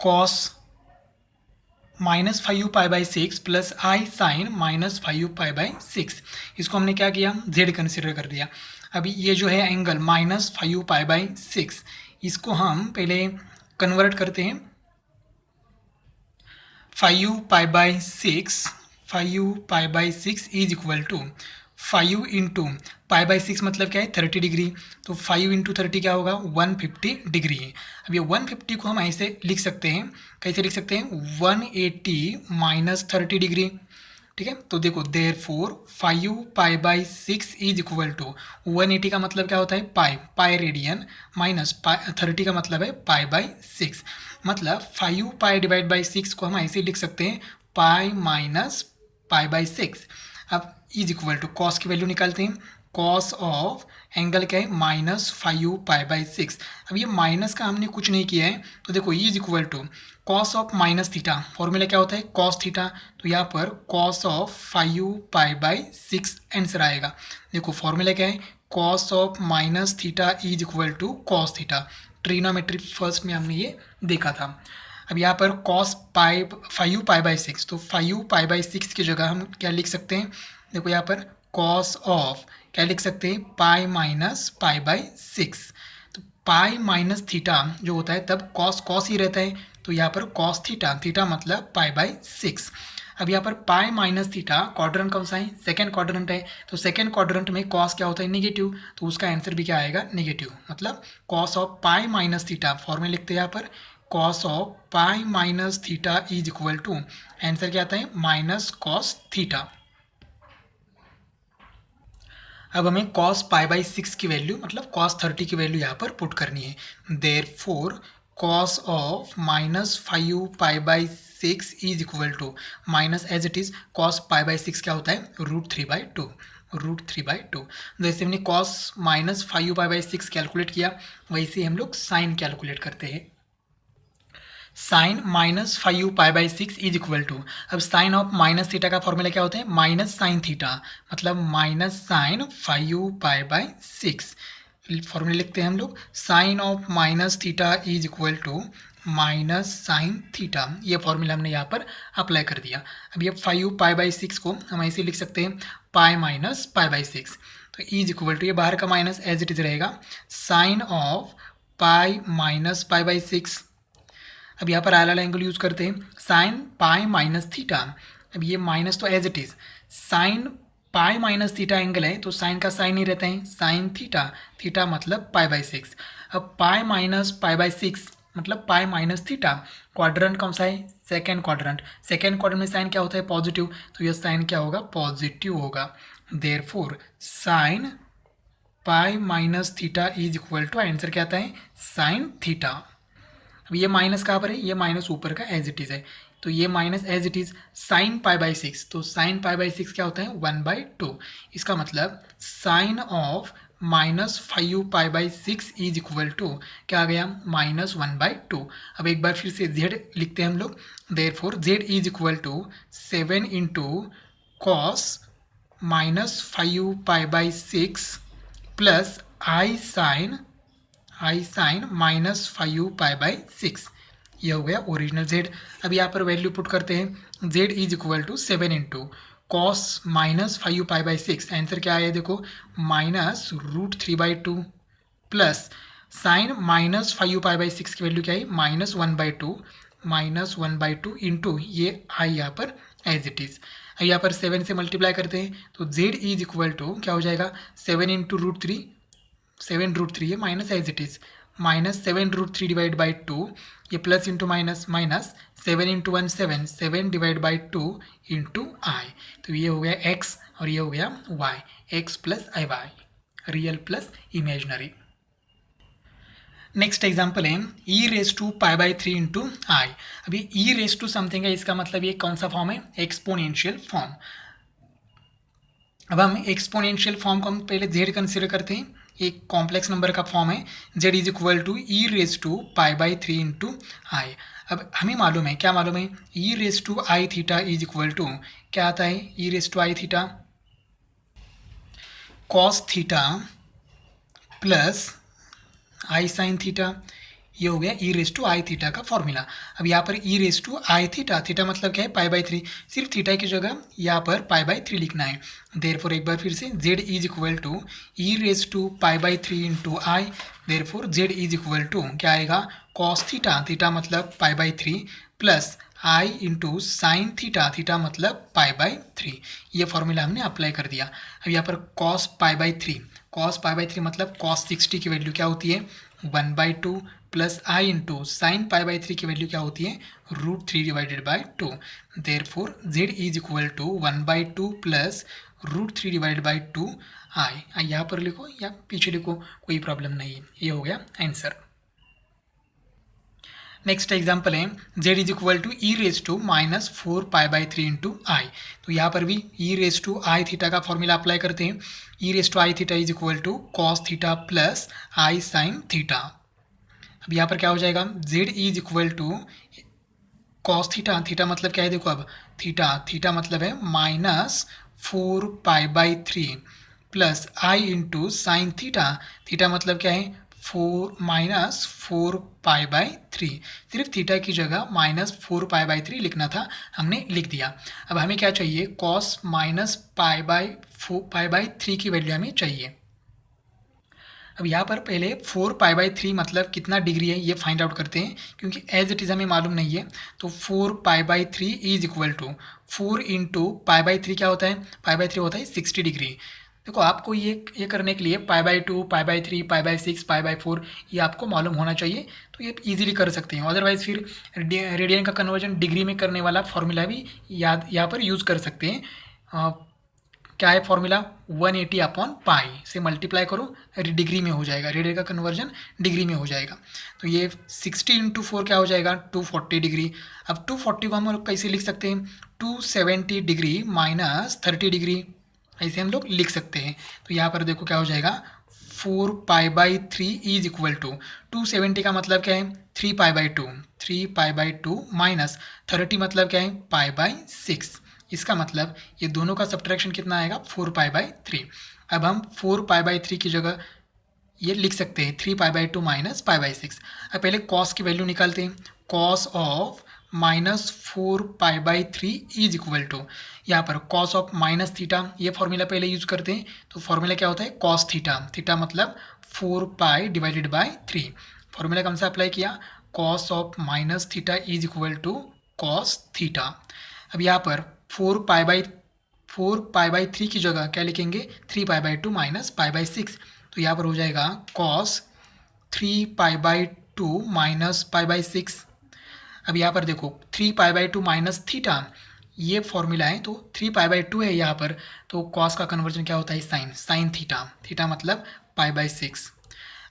cos -5 pi by 6 plus I sine -5 pi by 6, इसको हमने क्या किया, z कंसिडर कर दिया। अभी ये जो है एंगल -5 पाई बाई 6, इसको हम पहले कन्वर्ट करते हैं, 5 pi by 6, 5 pi by 6 is equal to 5 into pi by 6 मतलब क्या है, 30 डिग्री, तो 5 इंटू 30 क्या होगा, 150 डिग्री है। अब ये 150 को हम ऐसे लिख सकते हैं, कैसे लिख सकते हैं, 180 माइनस 30 डिग्री, ठीक है। तो देखो therefore 5 pi by 6 is equal to 180 का मतलब क्या होता है, पाई, पाई रेडियन, माइनस 30 का मतलब है पाई बाई 6, मतलब 5 पाई डिवाइड बाई 6 को हम ऐसे लिख सकते हैं, पाई माइनस पाई बाई 6। अब इज इक्वल टू कॉस की वैल्यू निकालते हैं, कॉस ऑफ एंगल क्या है, -5 पाई बाई 6। अब ये माइनस का हमने कुछ नहीं किया है, तो देखो is equal to cos of minus theta, formula क्या होता है, कॉस थीटा, तो यहाँ पर cos of 5 pi by 6 answer आएगा। देखो फॉर्मूला क्या है, cos of minus theta is equal to cos theta, trigonometry first में हमने ये देखा था। अब यहाँ पर कॉस 5 पाई बाई 6, तो 5 पाई बाई 6 की जगह हम क्या लिख सकते हैं, देखो यहाँ पर कॉस ऑफ क्या लिख सकते हैं, पाई माइनस पाई बाई 6, तो पाई माइनस थीटा जो होता है तब कॉस कॉस ही रहता है, तो यहाँ पर कॉस थीटा, थीटा मतलब पाई बाई 6। अब यहाँ पर पाई माइनस थीटा क्वाड्रेंट कौन सा है, सेकेंड क्वाड्रेंट है, तो सेकेंड क्वाड्रेंट में कॉस क्या होता है, नेगेटिव, तो उसका आंसर भी क्या आएगा, नेगेटिव, मतलब cos of pi minus theta, formula लिखते हैं यहाँ पर cos of pi minus theta is equal to, answer क्या आता है, माइनस कॉस थीटा। अब हमें कॉस पाई बाई 6 की वैल्यू मतलब कॉस 30 की वैल्यू यहाँ पर पुट करनी है, therefore cos of -5 pi by 6 is equal to minus as it is cos pi by 6 क्या होता है, √3/2, √3/2। जैसे हमने कॉस -5 पाई बाई 6 कैलकुलेट किया, वैसे हम लोग साइन कैलकुलेट करते हैं, sine -5 pi by 6 is equal to, अब साइन ऑफ माइनस थीटा का फॉर्मूला क्या होता है, माइनस साइन थीटा, मतलब minus sine 5 pi by 6, formula लिखते हैं हम लोग, sine of minus theta is equal to minus sine theta, ये फॉर्मूला हमने यहाँ पर अप्लाई कर दिया। अब ये 5 पाई बाई 6 को हम ऐसे लिख सकते हैं, पाई माइनस पाई बाई 6, तो इज इक्वल टू ये बाहर का माइनस एज इट इज रहेगा, sine of pi minus pi by 6। अब यहाँ पर आला एंगल यूज करते हैं, साइन पाई माइनस थीटा, अब ये माइनस तो as it is, sine pi minus theta angle है तो साइन का साइन ही रहता है, साइन थीटा, थीटा मतलब पाई बाई 6। अब पाई माइनस पाई बाई 6 मतलब पाई माइनस थीटा। क्वाड्रेंट कौन सा है? Second quadrant. सेकेंड क्वाड्रेंट में साइन क्या होता है? पॉजिटिव, तो ये साइन क्या होगा? पॉजिटिव होगा। Therefore sine pi minus theta is equal to, answer क्या आता है? Sine theta. अब ये माइनस कहाँ पर है? ये माइनस ऊपर का एज इट इज़ है, तो ये minus as it is sine pi by six, तो साइन पाई बाई सिक्स क्या होता है? 1/2। इसका मतलब साइन ऑफ -5 पाई/6 इज इक्वल टू क्या आ गया? -1/2। अब एक बार फिर से z लिखते हैं हम लोग। Therefore z is equal to 7 into cos -5 पाई/6 प्लस आई साइन -5 पाई/6। ये हो गया ओरिजिनल z। अब यहाँ पर वैल्यू पुट करते हैं। z is equal to 7 into cos -5 पाई/6, आंसर क्या आया देखो? -√3/2 प्लस साइन -5 पाई/6 की वैल्यू क्या है? -1/2 इंटू ये आई यहाँ पर एज इट इज़। अब यहाँ पर 7 से मल्टीप्लाई करते हैं तो z इज इक्वल टू क्या हो जाएगा? 7 इंटू √3, 7√3 है minus as it is, -7√3 divide by 2, ये plus into minus, minus 7 into 1 7, 7 divide by 2 into i, तो ये हो गया x और ये हो गया y, x plus i y, real plus imaginary. Next example है e⁻π/3 इंटू आई। अभी e⁻ समथिंग है, इसका मतलब ये कौन सा फॉर्म है? Exponential form. अब हम एक्सपोनेंशियल फॉर्म को हम पहले z कंसिडर करते हैं। एक कॉम्प्लेक्स नंबर का फॉर्म है, z is equal to e⁻π/3 into i. अब हमें मालूम है, क्या मालूम है? e⁻i theta is equal to क्या आता है? e⁻i theta cos theta plus आई साइन थीटा, ये हो गया e⁻i थीटा का फॉर्मूला। अब यहाँ पर e⁻i थीटा, थीटा मतलब क्या है? π/3, सिर्फ थीटा की जगह यहाँ पर π/3 लिखना है। देयरफॉर एक बार फिर से z is equal to e⁻π/3 into i. Therefore z is equal to क्या आएगा? कॉस थीटा, थीटा मतलब π/3 plus i into sine theta, theta मतलब π/3। ये फॉर्मूला हमने अप्लाई कर दिया। अब यहाँ पर कॉस π/3, कॉस π/3 मतलब कॉस 60 की वैल्यू क्या होती है? 1/2 प्लस आई इंटू साइन π/3 की वैल्यू क्या होती है? √3 divided by 2। Therefore z is equal to 1/2 plus √3 divided by 2 i. यहाँ पर लिखो या पीछे लिखो, कोई प्रॉब्लम नहीं है। ये हो गया आंसर। नेक्स्ट एग्जाम्पल है z is equal to e⁻⁻4π/3 into i. तो यहाँ पर भी e⁻i थीटा का फॉर्मूला अप्लाई करते हैं। e⁻i theta is equal to cos theta plus I sine theta. अब यहाँ पर क्या हो जाएगा? z is equal to cos theta, theta मतलब क्या है देखो, अब थीटा मतलब है -4π/3 plus i into sine theta, theta मतलब क्या है? -4π/3। सिर्फ थीटा की जगह -4π/3 लिखना था, हमने लिख दिया। अब हमें क्या चाहिए? कॉस -π/3 की वैल्यू हमें चाहिए। अब यहाँ पर पहले 4π/3 मतलब कितना डिग्री है ये फाइंड आउट करते हैं, क्योंकि एज इट इज़ हमें मालूम नहीं है। तो 4π/3 इज इक्वल टू 4 इंटू π/3 क्या होता है? π/3 होता है 60 डिग्री। देखो आपको ये करने के लिए π/2, π/3, π/6, π/4 ये आपको मालूम होना चाहिए, तो ये इजीली कर सकते हैं। अदरवाइज फिर रेडियन का कन्वर्जन डिग्री में करने वाला फॉर्मूला भी यहाँ पर यूज़ कर सकते हैं। क्या है फॉर्मूला? 180/पाई से मल्टीप्लाई करो, डिग्री में हो जाएगा, रेडियन का कन्वर्जन डिग्री में हो जाएगा। तो ये 60 इंटू 4 क्या हो जाएगा? 240 डिग्री। अब 240 को हम लोग कैसे लिख सकते हैं? 270 डिग्री माइनस 30 डिग्री, ऐसे हम लोग लिख सकते हैं। तो यहाँ पर देखो क्या हो जाएगा? 4π/3 इज इक्वल टू 270 का मतलब क्या है? 3π/2 माइनस 30 मतलब क्या है? π/6। इसका मतलब ये दोनों का सब्ट्रैक्शन कितना आएगा? 4π/3। अब हम 4π/3 की जगह ये लिख सकते हैं 3π/2 माइनस π/6। अब पहले कॉस की वैल्यू निकालते हैं। Cos of -4π/3 is equal to, यहाँ पर कॉस ऑफ माइनस थीटा, ये फॉर्मूला पहले यूज करते हैं। तो फॉर्मूला क्या होता है? कॉस थीटा, थीटा मतलब 4π डिवाइडेड बाई 3। फॉर्मूला कौन सा अप्लाई किया? Cos of minus theta is equal to cos theta. अब यहाँ पर 4π/3 की जगह क्या लिखेंगे? 3π/2 माइनस π/6। तो यहाँ पर हो जाएगा cos 3π/2 two minus pi by six. अब यहाँ पर देखो 3π/2 माइनस थीटा, ये फॉर्मूला है, तो 3π/2 है यहाँ पर, तो कॉस का कन्वर्जन क्या होता है साइन थीटा, थीटा मतलब π/6।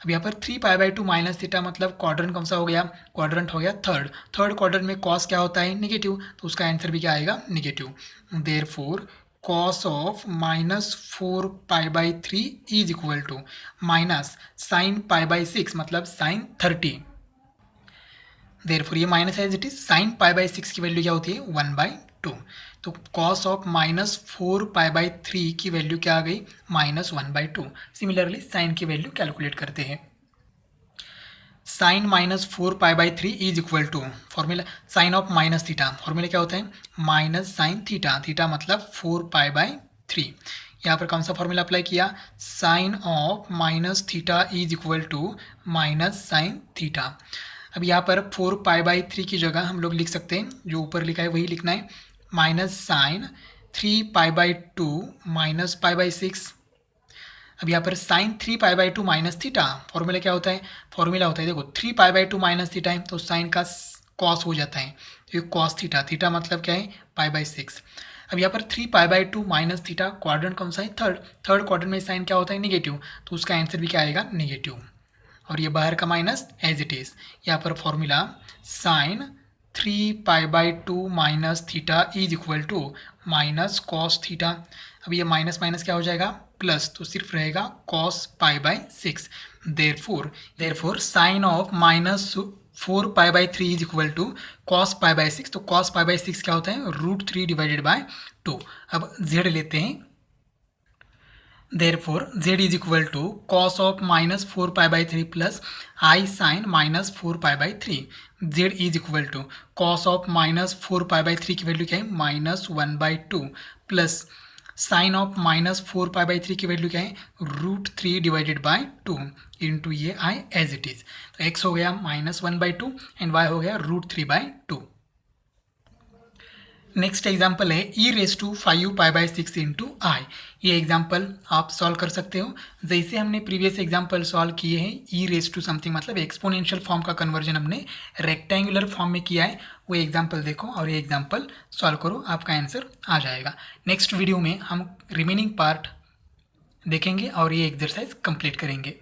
अब यहाँ पर 3π/2 माइनस थीटा मतलब क्वाड्रेंट कौन सा हो गया, क्वाड्रेंट हो गया थर्ड क्वाड्रेंट में कॉस क्या होता है नेगेटिव, तो उसका आंसर भी क्या आएगा negative. Therefore cos of -4π/3 is equal to minus sine π/6 मतलब साइन 30। देयरफॉर ये minus as it is, sine π/6 की वैल्यू क्या होती है 1/2। तो कॉस ऑफ -4π/3 की वैल्यू क्या आ गई -1/2। सिमिलरली साइन की वैल्यू कैलकुलेट करते हैं। Sine -4π/3 is equal to, formula sine of minus theta, formula क्या होता है माइनस साइन थीटा, थीटा मतलब 4π/3। यहाँ पर कौन सा फॉर्मूला अप्लाई किया, sine of minus theta is equal to minus sine theta. अब यहाँ पर 4π/3 की जगह हम लोग लिख सकते हैं, जो ऊपर लिखा है वही लिखना है, माइनस साइन 3π/2 माइनस π/6। अब यहाँ पर साइन 3π/2 माइनस थीटा, फॉर्मूला क्या होता है, फॉर्मूला होता है देखो 3π/2 माइनस थीटा है तो साइन का कॉस हो जाता है, तो ये कॉस थीटा, थीटा मतलब क्या है π/6। अब यहाँ पर 3π/2 माइनस थीटा, क्वाड्रेंट कौन सा है थर्ड क्वाड्रेंट में साइन क्या होता है नेगेटिव, तो उसका आंसर भी क्या आएगा नेगेटिव, और ये बाहर का माइनस एज इट इज। यहाँ पर formula sine 3π/2 minus theta is equal to minus cos theta. अब ये माइनस माइनस क्या हो जाएगा प्लस, तो सिर्फ रहेगा cos π/6। Therefore sine of -4π/3 is equal to cos π/6। तो कॉस π/6 क्या होता है √3 डिवाइडेड बाय 2। अब z लेते हैं, Therefore, z is equal to cos of -4π/3 plus I sin -4π/3। z is equal to cos of -4π/3 की वैल्यू क्या है -1/2 प्लस साइन ऑफ -4π/3 की वैल्यू क्या है √3 डिवाइडेड बाय 2 इंटू ये आई एज इट इज। तो x हो गया -1/2 एंड y हो गया √3/2। नेक्स्ट एग्जाम्पल है e⁵5π/6 इंटू आई। ये एग्जाम्पल आप सॉल्व कर सकते हो जैसे हमने प्रीवियस एग्जाम्पल सॉल्व किए हैं, e⁵ समथिंग मतलब एक्सपोनेंशियल फॉर्म का कन्वर्जन हमने रेक्टेंगुलर फॉर्म में किया है। वो एग्जाम्पल देखो और ये एग्जाम्पल सॉल्व करो, आपका आंसर आ जाएगा। नेक्स्ट वीडियो में हम रिमेनिंग पार्ट देखेंगे और ये एक्सरसाइज कंप्लीट करेंगे।